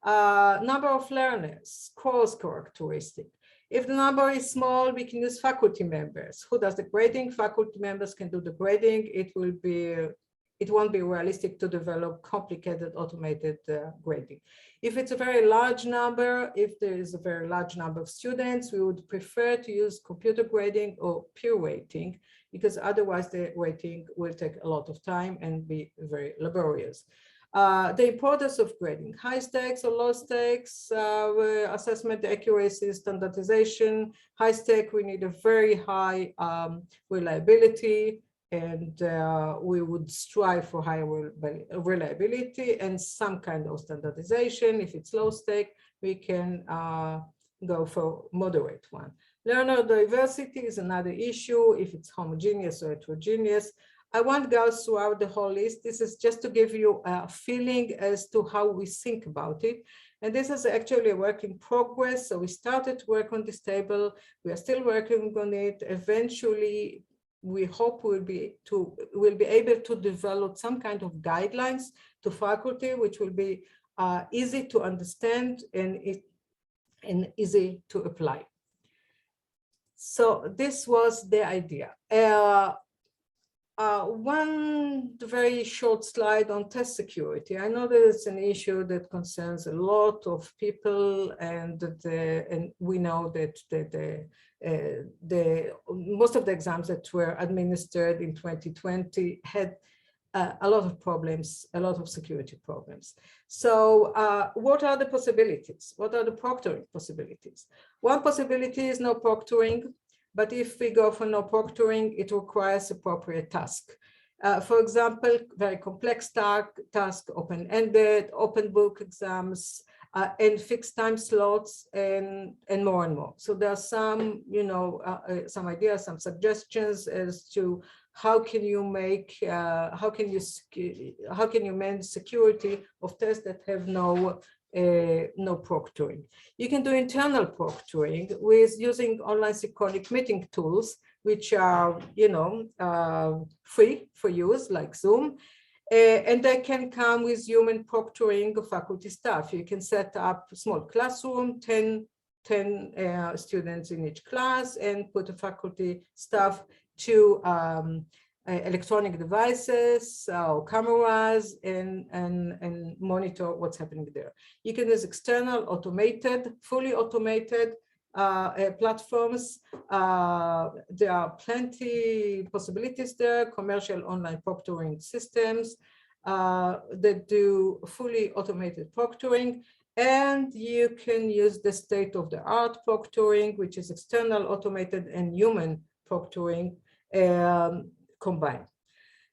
Number of learners, course characteristic. If the number is small, we can use faculty members. Who does the grading? Faculty members can do the grading. It won't be realistic to develop complicated automated grading. If it's a very large number, if there is a very large number of students, we would prefer to use computer grading or peer weighting, because otherwise the weighting will take a lot of time and be very laborious. The importance of grading, high stakes or low stakes, assessment accuracy, standardization. High stake, we need a very high reliability, and we would strive for higher reliability and some kind of standardization. If it's low stake, we can go for moderate one. Learner diversity is another issue, if it's homogeneous or heterogeneous. I won't go throughout the whole list. This is just to give you a feeling as to how we think about it. And this is actually a work in progress. So we started to work on this table. We are still working on it. Eventually, we hope we'll be able to develop some kind of guidelines to faculty, which will be easy to understand and easy to apply. So this was the idea. One very short slide on test security. I know that it's an issue that concerns a lot of people, and we know that most of the exams that were administered in 2020 had a lot of problems, a lot of security problems. So what are the possibilities? What are the proctoring possibilities? One possibility is no proctoring. But if we go for no proctoring, it requires appropriate task. For example, very complex task, open-ended, open book exams, and fixed time slots, and more and more. So there are some, some ideas, some suggestions as to how can you make, how can you manage security of tests that have no proctoring. You can do internal proctoring with using online synchronic meeting tools, which are, free for use, like Zoom, and they can come with human proctoring of faculty staff. You can set up a small classroom, 10 students in each class, and put a faculty staff to electronic devices or cameras and monitor what's happening there. You can use external automated, fully automated platforms. There are plenty possibilities there, commercial online proctoring systems that do fully automated proctoring. And you can use the state-of-the-art proctoring, which is external automated and human proctoring combined.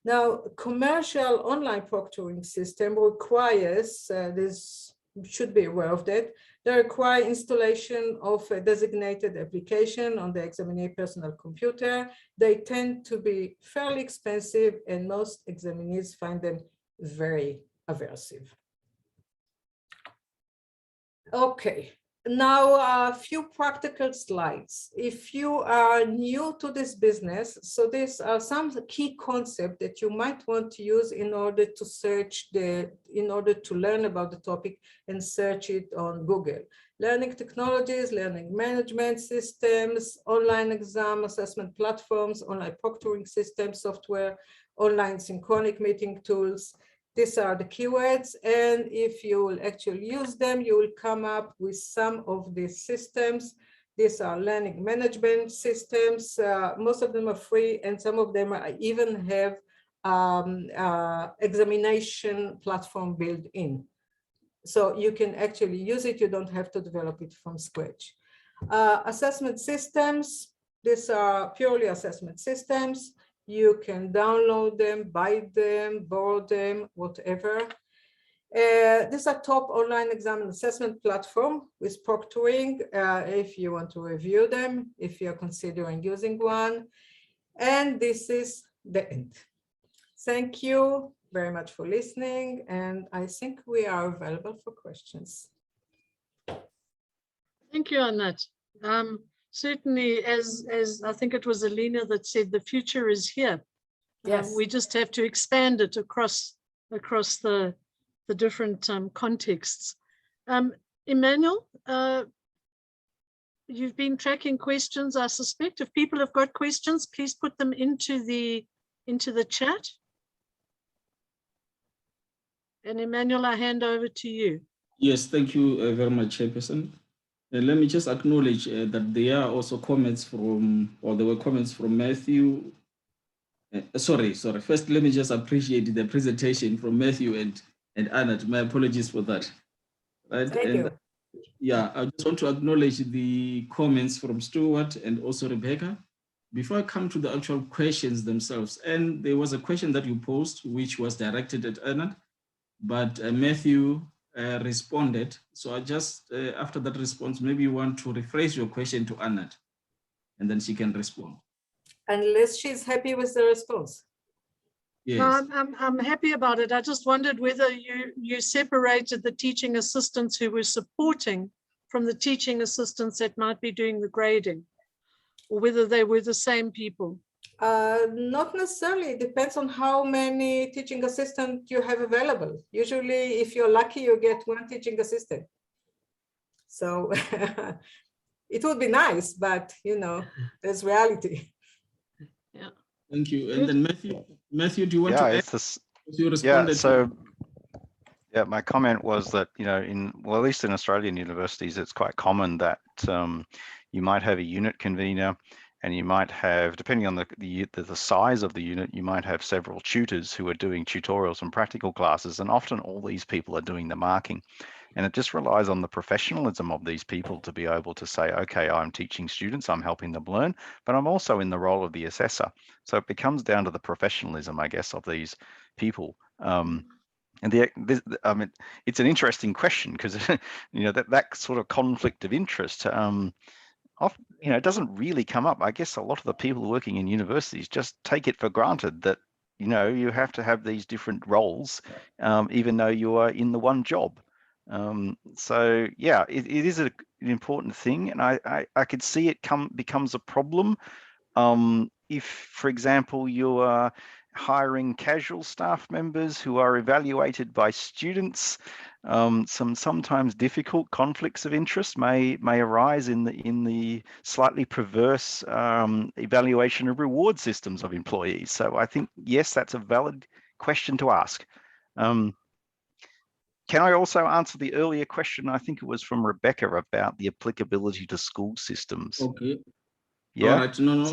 Now, commercial online proctoring system requires, this should be aware of that, They require installation of a designated application on the examinee personal computer. They tend to be fairly expensive, and most examinees find them very aversive. Okay, now a few practical slides. If you are new to this business, so these are some key concepts that you might want to use in order to search in order to learn about the topic and search it on Google. Learning technologies, learning management systems, online exam assessment platforms, online proctoring systems, software, online synchronic meeting tools. These are the keywords, and if you will actually use them, you will come up with some of these systems. These are learning management systems. Most of them are free, and some of them even have examination platform built in. So you can actually use it. You don't have to develop it from scratch. Assessment systems. These are purely assessment systems. You can download them, buy them, borrow them, whatever. These are top online exam and assessment platform with proctoring, if you want to review them, if you're considering using one. And this is the end. Thank you very much for listening, and I think we are available for questions. Thank you, Anat. Certainly, as I think it was Alina that said, the future is here. Yes. We just have to expand it across the different contexts. Emmanuel, you've been tracking questions, I suspect. If people have got questions, please put them into the chat. And Emmanuel, I hand over to you. Yes, thank you very much, Chairperson. Let me just acknowledge that there are also comments from, or there were comments from Matthew. Sorry. First, let me just appreciate the presentation from Matthew and Anat. My apologies for that. Right? Thank you. Yeah, I just want to acknowledge the comments from Stuart and also Rebecca. Before I come to the actual questions themselves, and there was a question that you posed, which was directed at Anat, but Matthew responded. So I just, after that response, maybe you want to rephrase your question to Anat, and then she can respond. Unless she's happy with the response. Yes. No, I'm happy about it. I just wondered whether you separated the teaching assistants who were supporting from the teaching assistants that might be doing the grading, or whether they were the same people. Not necessarily. It depends on how many teaching assistants you have available. Usually, if you're lucky, you get one teaching assistant. So it would be nice, but you know, there's reality. Yeah. Thank you. And then Matthew, do you want to add? You responded my comment was that, you know, at least in Australian universities, it's quite common that you might have a unit convener, and you might have, depending on the size of the unit, you might have several tutors who are doing tutorials and practical classes, and often all these people are doing the marking. And it just relies on the professionalism of these people to be able to say, okay, I'm teaching students, I'm helping them learn, but I'm also in the role of the assessor. So it becomes down to the professionalism, I guess, of these people. And I mean, it's an interesting question because, you know, that sort of conflict of interest, often, you know, it doesn't really come up. I guess a lot of the people working in universities just take it for granted that, you know, you have to have these different roles, even though you are in the one job. So yeah, it is an important thing, and I could see it becomes a problem if, for example, you are hiring casual staff members who are evaluated by students. Sometimes difficult conflicts of interest may arise in the slightly perverse evaluation of reward systems of employees. So I think, yes, that's a valid question to ask. Can I also answer the earlier question? I think it was from Rebecca about the applicability to school systems. Okay. Yeah. All right. No.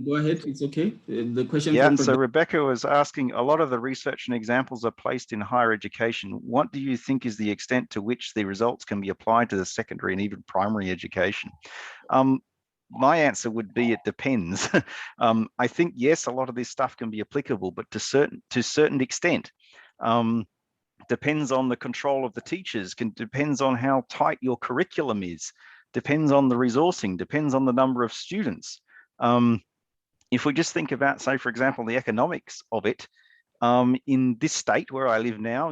Go ahead. It's okay. The question. Yeah. So Rebecca was asking, a lot of the research and examples are placed in higher education. What do you think is the extent to which the results can be applied to the secondary and even primary education? My answer would be it depends. I think, yes, a lot of this stuff can be applicable, but to certain extent. depends on the control of the teachers, depends on how tight your curriculum is, depends on the resourcing, depends on the number of students. If we just think about, say, for example, the economics of it, in this state where I live now,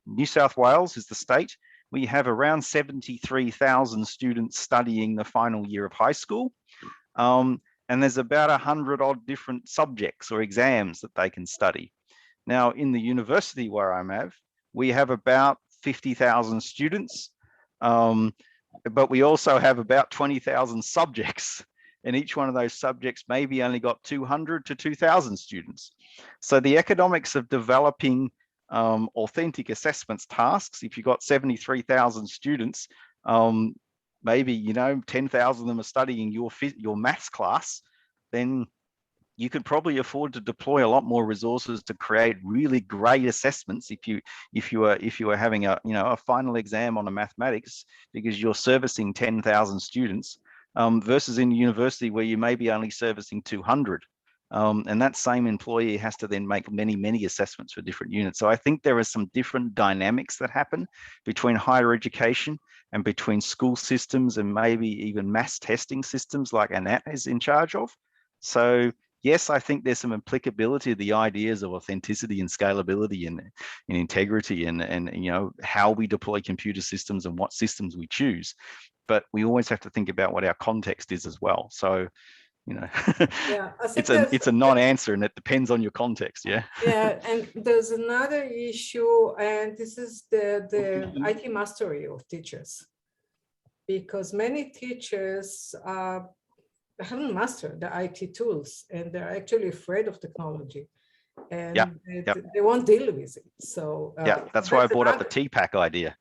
New South Wales is the state. We have around 73,000 students studying the final year of high school. And there's about 100 odd different subjects or exams that they can study. Now, in the university where I'm at, we have about 50,000 students, but we also have about 20,000 subjects. And each one of those subjects maybe only got 200 to 2,000 students. So the economics of developing authentic assessments tasks, if you've got 73,000 students, maybe 10,000 of them are studying your maths class, then you could probably afford to deploy a lot more resources to create really great assessments if you were having a final exam on a mathematics, because you're servicing 10,000 students, versus in university where you may be only servicing 200. And that same employee has to then make many assessments for different units. So I think there are some different dynamics that happen between higher education and between school systems and maybe even mass testing systems like Anat is in charge of. So yes, I think there's some applicability to the ideas of authenticity and scalability and integrity and how we deploy computer systems and what systems we choose. But we always have to think about what our context is as well. So, yeah, it's a non-answer, and it depends on your context. Yeah. Yeah, and there's another issue, and this is the IT mastery of teachers, because many teachers haven't mastered the IT tools, and they're actually afraid of technology, and they won't deal with it. So that's why I brought up the TPAC idea.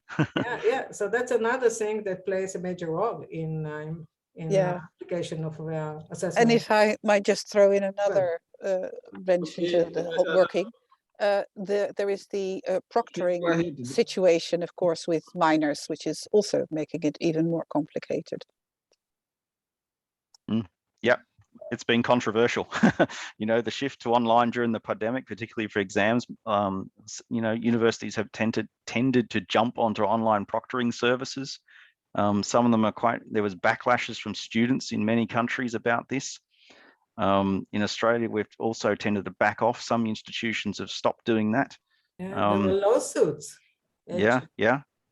yeah. So that's another thing that plays a major role in application of assessment. And if I might just throw in another wrench into the whole working, there is the proctoring situation, of course, with minors, which is also making it even more complicated. Yeah, it's been controversial. The shift to online during the pandemic, particularly for exams, universities have tended to jump onto online proctoring services. Some of them there was backlashes from students in many countries about this. In Australia, we've also tended to back off. Some institutions have stopped doing that. Yeah, there were lawsuits. Yeah.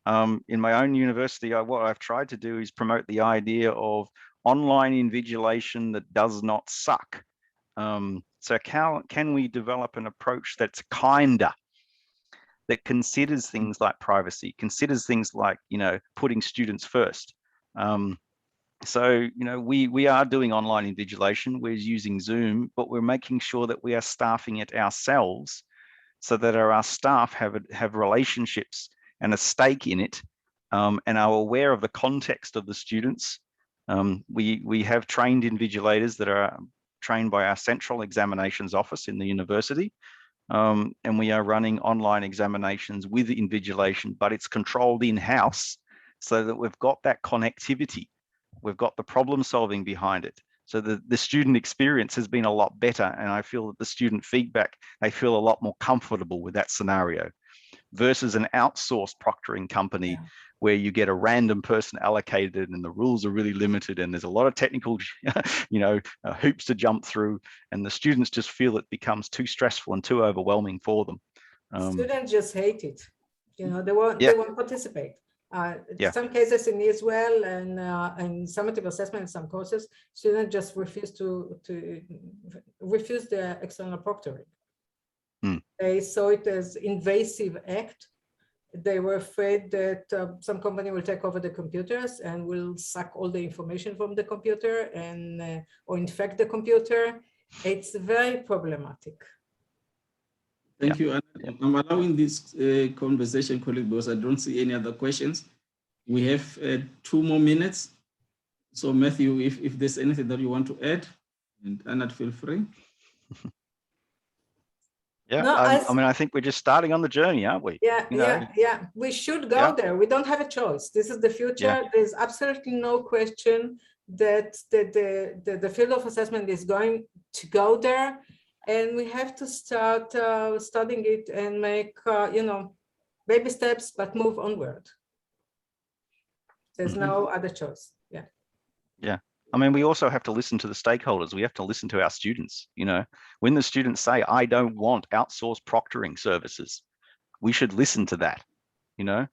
In my own university, what I've tried to do is promote the idea of online invigilation that does not suck. So can we develop an approach that's kinder, that considers things like privacy, considers things like, putting students first. So, we are doing online invigilation, we're using Zoom, but we're making sure that we are staffing it ourselves so that our staff have relationships and a stake in it, and are aware of the context of the students. We have trained invigilators that are trained by our central examinations office in the university. And we are running online examinations with invigilation, but it's controlled in-house so that we've got that connectivity. We've got the problem solving behind it. So the student experience has been a lot better. And I feel that the student feedback, they feel a lot more comfortable with that scenario versus an outsourced proctoring company where you get a random person allocated and the rules are really limited and there's a lot of technical, hoops to jump through, and the students just feel it becomes too stressful and too overwhelming for them. Students just hate it. They won't participate. Some cases in Israel and summative assessment in some courses, students just refuse to refuse the external proctoring. They saw it as invasive act. They were afraid that some company will take over the computers and will suck all the information from the computer and or infect the computer. It's very problematic. Thank you. I'm allowing this conversation, colleague, because I don't see any other questions. We have 2 more minutes. So Matthew, if there's anything that you want to add, and Anat, feel free. Yeah, no, I think we're just starting on the journey, aren't we? Yeah. We should go there. We don't have a choice. This is the future. There's absolutely no question that the field of assessment is going to go there. and we have to start studying it and make, you know, baby steps, but move onward. There's no other choice. Yeah. Yeah. I mean, we also have to listen to the stakeholders. We have to listen to our students. You know, when the students say, I don't want outsourced proctoring services, we should listen to that, you know,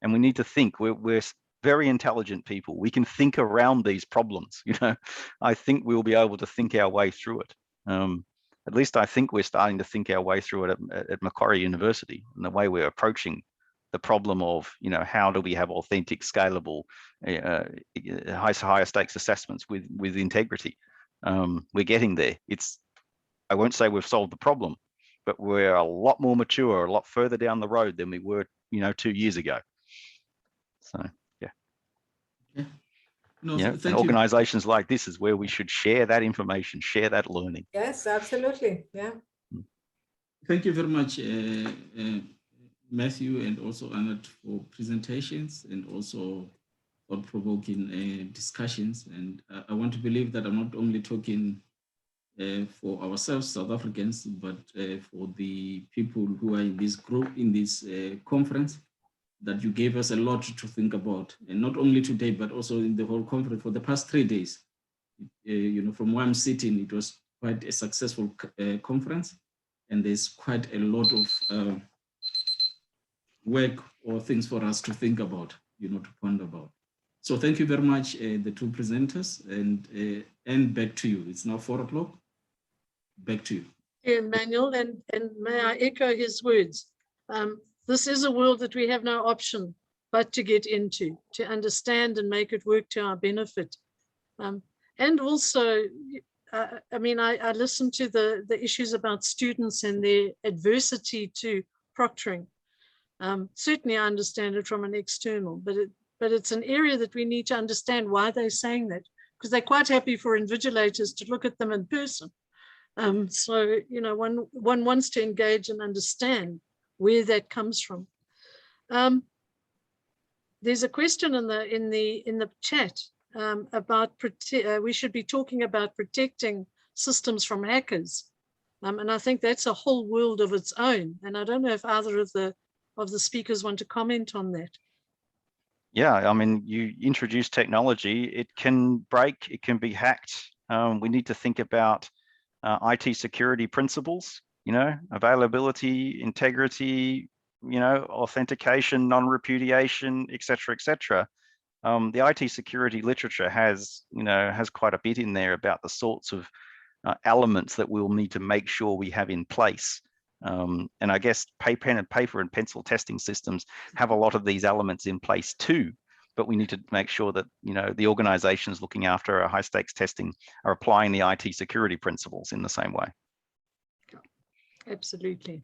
and we need to think. We're very intelligent people. We can think around these problems. You know, I think we'll be able to think our way through it. At least I think we're starting to think our way through it at Macquarie University, and the way we're approaching the problem of, you know, how do we have authentic, scalable, higher stakes assessments with integrity. We're getting there. I won't say we've solved the problem, but we're a lot more mature, a lot further down the road than we were, you know, 2 years ago. So, yeah. Yeah. No, Yeah, and organizations like this is where we should share that information, share that learning. Yes, absolutely. Yeah. Thank you very much, Matthew, and also Anat, for presentations and also thought-provoking discussions. And I want to believe that I'm not only talking for ourselves, South Africans, but for the people who are in this group, in this conference, that you gave us a lot to think about, and not only today, but also in the whole conference for the past 3 days. You know, from where I'm sitting, it was quite a successful conference, and there's quite a lot of work or things for us to think about, you know, to ponder about. So thank you very much, the two presenters, and back to you. It's now 4 o'clock. Back to you. Yeah, Manuel, and may I echo his words. This is a world that we have no option but to get into, to understand and make it work to our benefit. And also, I mean, I listened to the issues about students and their adversity to proctoring. Certainly I understand it from an external, but it's an area that we need to understand why they're saying that, because they're quite happy for invigilators to look at them in person. So, you know, one wants to engage and understand where that comes from. There's a question in the chat about we should be talking about protecting systems from hackers, and I think that's a whole world of its own. And I don't know if either of the speakers want to comment on that. Yeah, I mean, you introduce technology, it can break, it can be hacked. We need to think about IT security principles, you know, availability, integrity, you know, authentication, non-repudiation, et cetera, the IT security literature has quite a bit in there about the sorts of elements that we'll need to make sure we have in place. And I guess paper and pencil testing systems have a lot of these elements in place too, but we need to make sure that, you know, the organizations looking after our high stakes testing are applying the IT security principles in the same way. Absolutely.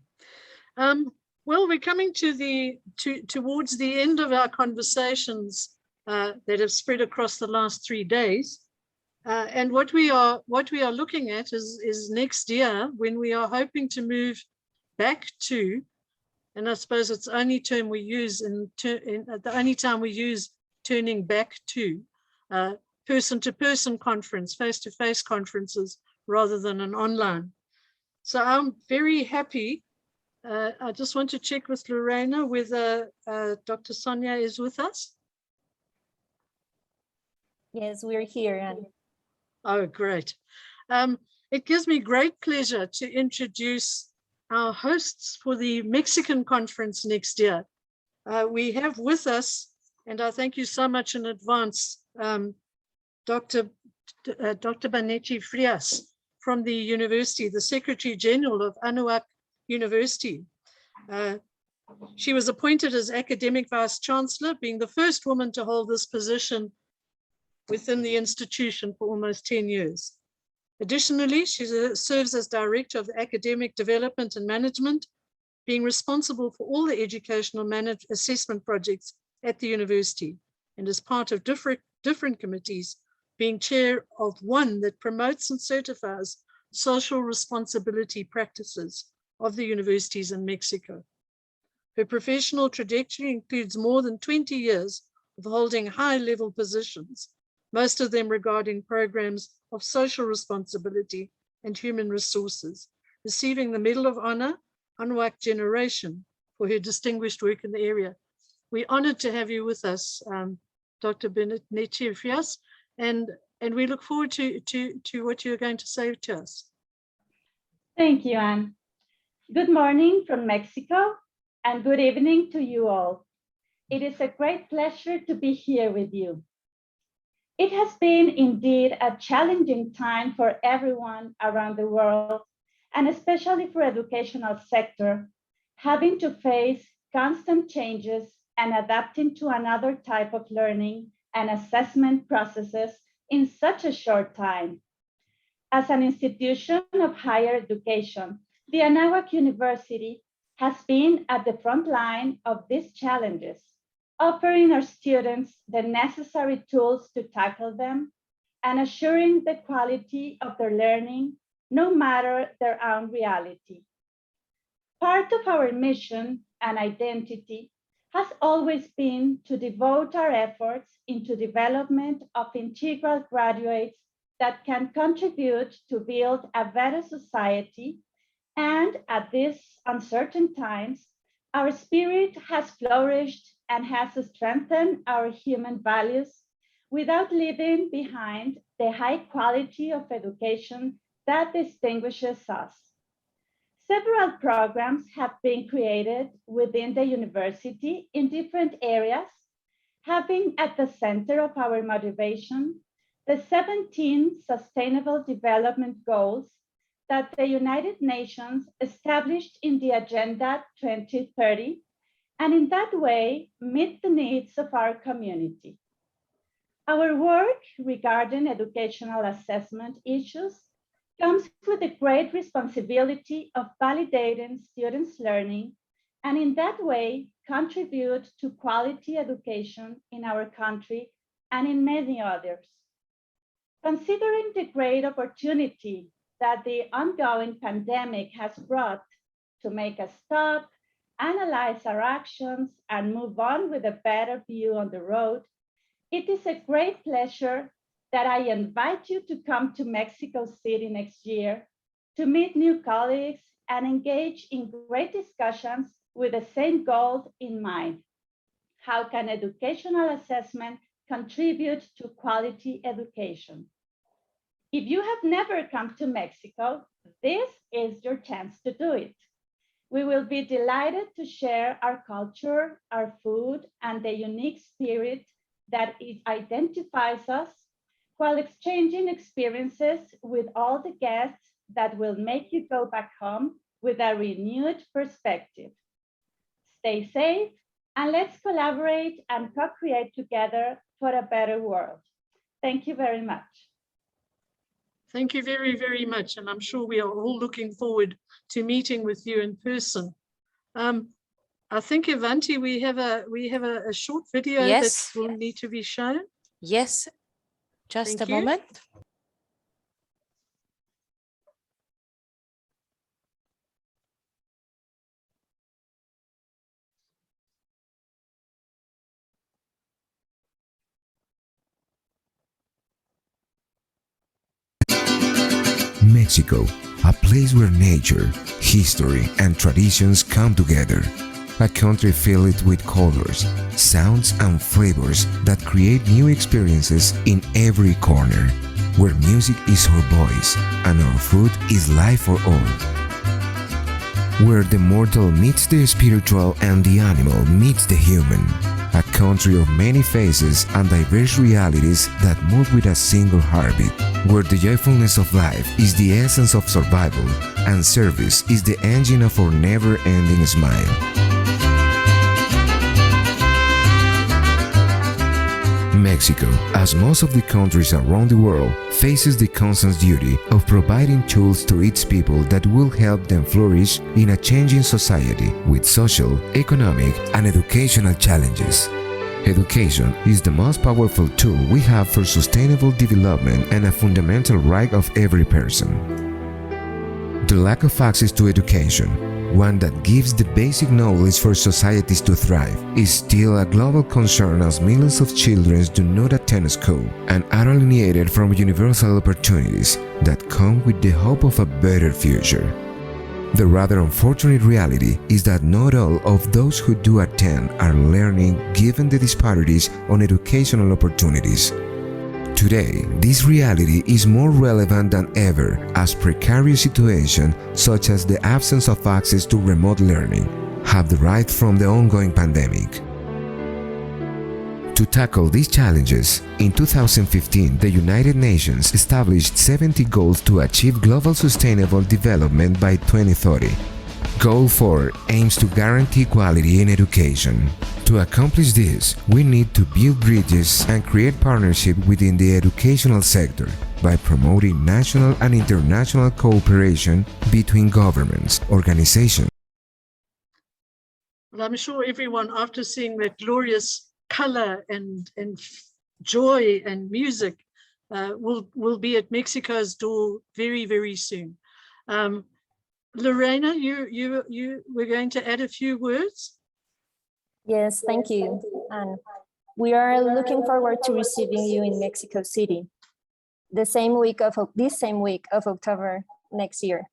Well, we're coming towards the end of our conversations that have spread across the last 3 days. And what we are looking at is next year, when we are hoping to move back to, and I suppose it's the only term we use the only time we use turning back to person-to-person conference, face-to-face conferences rather than an online. So I'm very happy. I just want to check with Lorena whether Dr. Sonia is with us. Yes, we're here. Oh, great. It gives me great pleasure to introduce our hosts for the Mexican conference next year. We have with us, and I thank you so much in advance, Dr. Banetti Frias from the university, the Secretary General of Anuak University. She was appointed as Academic Vice Chancellor, being the first woman to hold this position within the institution for almost 10 years. Additionally, she serves as Director of Academic Development and Management, being responsible for all the educational assessment projects at the university, and as part of different committees, being chair of one that promotes and certifies social responsibility practices of the universities in Mexico. Her professional trajectory includes more than 20 years of holding high-level positions, most of them regarding programs of social responsibility and human resources, receiving the Medal of Honor, Anwak Generation, for her distinguished work in the area. We're honored to have you with us, Dr. Mathew Hillier, and we look forward to what you're going to say to us. Thank you, Anne. Good morning from Mexico, and good evening to you all. It is a great pleasure to be here with you. It has been indeed a challenging time for everyone around the world, and especially for educational sector, having to face constant changes and adapting to another type of learning and assessment processes in such a short time. As an institution of higher education, the Macquarie University has been at the front line of these challenges, offering our students the necessary tools to tackle them and assuring the quality of their learning, no matter their own reality. Part of our mission and identity has always been to devote our efforts into development of integral graduates that can contribute to build a better society. And at these uncertain times, our spirit has flourished and has strengthened our human values without leaving behind the high quality of education that distinguishes us. Several programs have been created within the university in different areas, having at the center of our motivation the 17 Sustainable Development Goals that the United Nations established in the Agenda 2030, and in that way meet the needs of our community. Our work regarding educational assessment issues comes with the great responsibility of validating students' learning, and in that way contribute to quality education in our country and in many others. Considering the great opportunity that the ongoing pandemic has brought to make us stop, analyze our actions, and move on with a better view on the road, it is a great pleasure that I invite you to come to Mexico City next year to meet new colleagues and engage in great discussions with the same goal in mind. How can educational assessment contribute to quality education? If you have never come to Mexico, this is your chance to do it. We will be delighted to share our culture, our food, and the unique spirit that it identifies us, while exchanging experiences with all the guests that will make you go back home with a renewed perspective. Stay safe, and let's collaborate and co-create together for a better world. Thank you very much. Thank you very, very much. And I'm sure we are all looking forward to meeting with you in person. I think, Ivanti, we have a short video that will need to be shown. Yes, just Thank a you. moment. Mexico, a place where nature, history, and traditions come together. A country filled with colors, sounds, and flavors that create new experiences in every corner. Where music is our voice and our food is life for all. Where the mortal meets the spiritual and the animal meets the human. A country of many faces and diverse realities that move with a single heartbeat. Where the joyfulness of life is the essence of survival and service is the engine of our never-ending smile. Mexico, as most of the countries around the world, faces the constant duty of providing tools to its people that will help them flourish in a changing society with social, economic, and educational challenges. Education is the most powerful tool we have for sustainable development and a fundamental right of every person. The lack of access to education, one that gives the basic knowledge for societies to thrive, is still a global concern as millions of children do not attend school and are alienated from universal opportunities that come with the hope of a better future. The rather unfortunate reality is that not all of those who do attend are learning given the disparities on educational opportunities. Today, this reality is more relevant than ever as precarious situations such as the absence of access to remote learning have derived from the ongoing pandemic. To tackle these challenges, in 2015, the United Nations established 70 goals to achieve global sustainable development by 2030. Goal 4 aims to guarantee equality in education. To accomplish this, we need to build bridges and create partnership within the educational sector by promoting national and international cooperation between governments, organizations. Well, I'm sure everyone, after seeing that glorious color and joy and music, will be at Mexico's door very, very soon. Lorena, you were going to add a few words? Yes, thank you. And we are looking forward to receiving you in Mexico City this same week of October next year.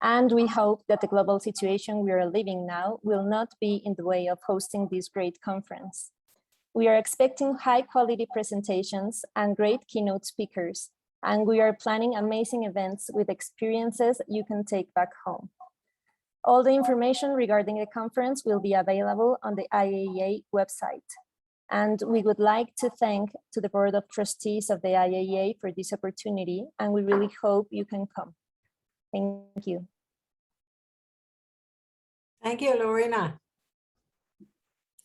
And we hope that the global situation we are living now will not be in the way of hosting this great conference. We are expecting high quality presentations and great keynote speakers, and we are planning amazing events with experiences you can take back home. All the information regarding the conference will be available on the IAEA website. And we would like to thank the Board of Trustees of the IAEA for this opportunity, and we really hope you can come. Thank you. Thank you, Lorena.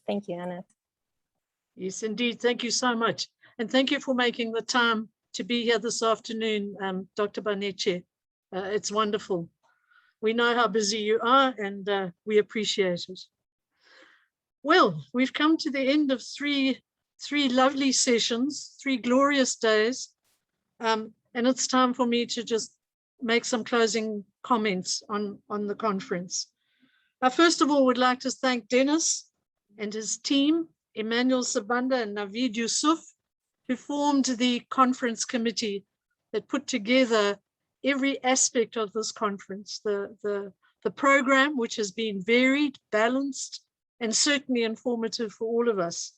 Thank you, Anat. Yes, indeed. Thank you so much. And thank you for making the time to be here this afternoon, Dr. Baneche. It's wonderful. We know how busy you are, and we appreciate it. Well, we've come to the end of three lovely sessions, 3 glorious days. And it's time for me to just make some closing comments on the conference. I first of all would like to thank Dennis and his team, Emmanuel Sabanda and Naveed Yusuf, who formed the conference committee that put together every aspect of this conference, the program, which has been varied, balanced, and certainly informative for all of us,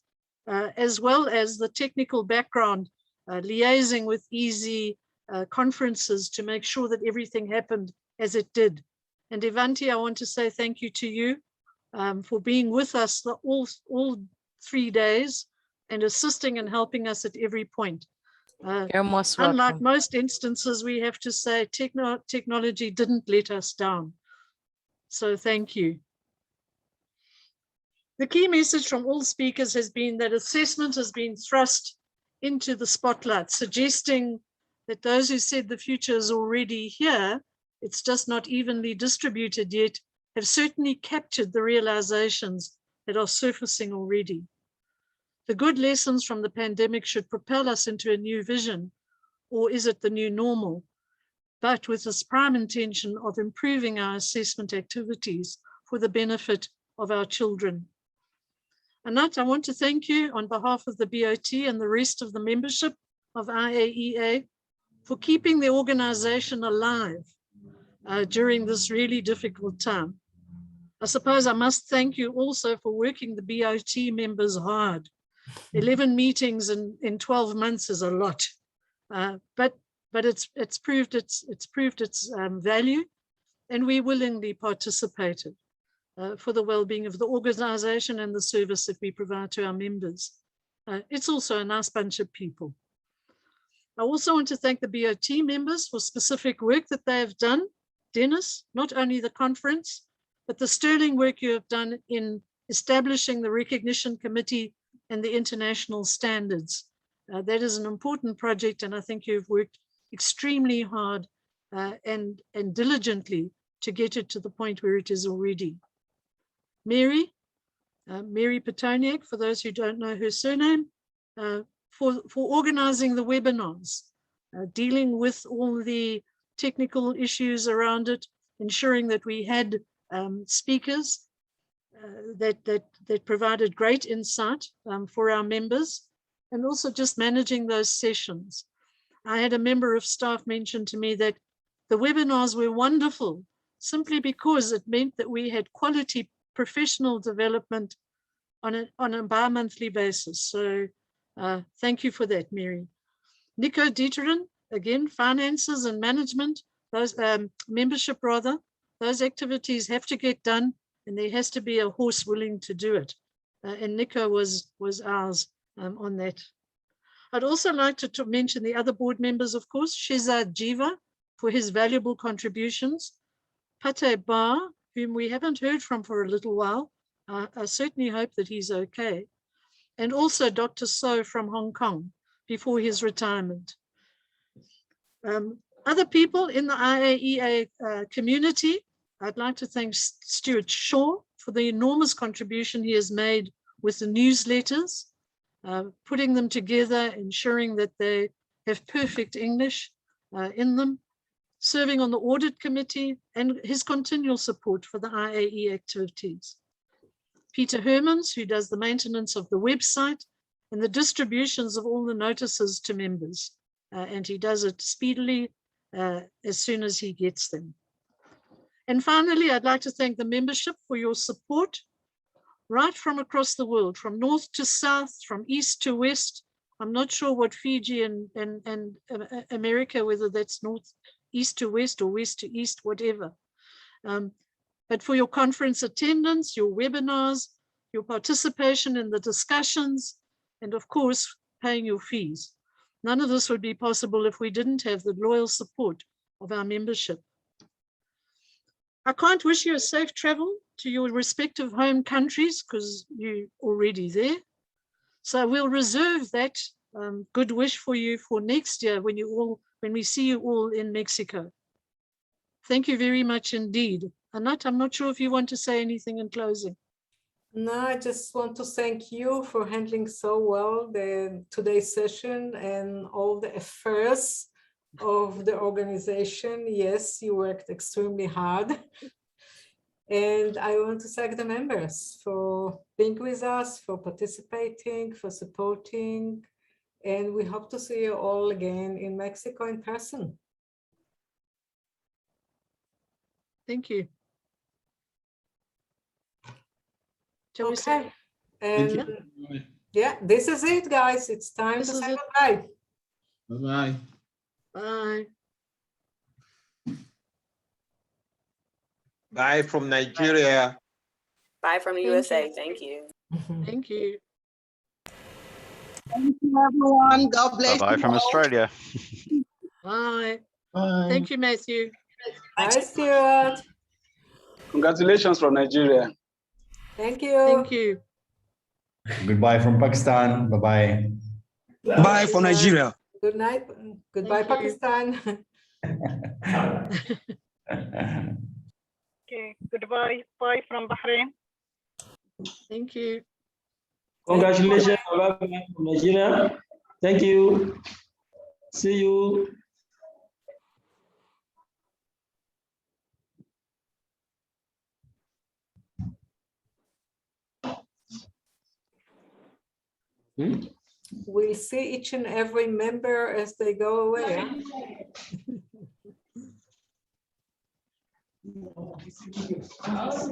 as well as the technical background, liaising with easy conferences to make sure that everything happened as it did. And Evanti, I want to say thank you to you for being with us all 3 days and assisting and helping us at every point. You're most welcome. Unlike most instances, we have to say technology didn't let us down. So thank you. The key message from all speakers has been that assessment has been thrust into the spotlight, suggesting that those who said the future is already here, it's just not evenly distributed yet, have certainly captured the realizations that are surfacing already. The good lessons from the pandemic should propel us into a new vision, or is it the new normal? But with this prime intention of improving our assessment activities for the benefit of our children. Anat, I want to thank you on behalf of the BOT and the rest of the membership of IAEA for keeping the organization alive during this really difficult time. I suppose I must thank you also for working the BOT members hard. 11 meetings in 12 months is a lot, but it's proved its value, and we willingly participated for the well-being of the organization and the service that we provide to our members. It's also a nice bunch of people. I also want to thank the BOT members for specific work that they have done. Dennis, not only the conference, but the sterling work you have done in establishing the recognition committee and the international standards. That is an important project, and I think you've worked extremely hard and diligently to get it to the point where it is already. Mary Petoniak, for those who don't know her surname, for organizing the webinars, dealing with all the technical issues around it, ensuring that we had speakers that provided great insight for our members, and also just managing those sessions. I had a member of staff mention to me that the webinars were wonderful, simply because it meant that we had quality professional development on a bi-monthly basis. So thank you for that, Mary. Nico Dieterin, again, finances and management, those membership rather, those activities have to get done, and there has to be a horse willing to do it. And Nico was ours on that. I'd also like to mention the other board members, of course, Shezad Jiva for his valuable contributions, Pate Bar, whom we haven't heard from for a little while. I certainly hope that he's okay. And also Dr. So from Hong Kong before his retirement. Other people in the IAEA community, I'd like to thank Stuart Shaw for the enormous contribution he has made with the newsletters, putting them together, ensuring that they have perfect English in them, serving on the audit committee, and his continual support for the IAEA activities. Peter Hermans, who does the maintenance of the website and the distributions of all the notices to members, and he does it speedily as soon as he gets them. And finally, I'd like to thank the membership for your support right from across the world, from north to south, from east to west. I'm not sure what Fiji and America, whether that's north, east to west or west to east, whatever. But for your conference attendance, your webinars, your participation in the discussions, and of course, paying your fees. None of this would be possible if we didn't have the loyal support of our membership. I can't wish you a safe travel to your respective home countries because you're already there. So we'll reserve that good wish for you for next year when we see you all in Mexico. Thank you very much indeed. Anat, I'm not sure if you want to say anything in closing. No, I just want to thank you for handling so well today's session and all the affairs of the organization. Yes, you worked extremely hard. And I want to thank the members for being with us, for participating, for supporting. And we hope to see you all again in Mexico in person. Thank you. Okay. And yeah, this is it, guys. It's time to say goodbye. Bye-bye. Bye. Bye from Nigeria. Bye from the USA. Thank you. Thank you. Thank you, everyone. God bless. Bye-bye from Australia. Bye. Bye. Thank you, Matthew. Bye, Stuart. Congratulations from Nigeria. Thank you. Thank you. Goodbye from Pakistan. Bye-bye. Bye from Nigeria. Good night. Goodbye, Pakistan. Okay, goodbye. Bye from Bahrain. Thank you. Congratulations from Nigeria. Thank you. See you. We'll see each and every member as they go away. Huh?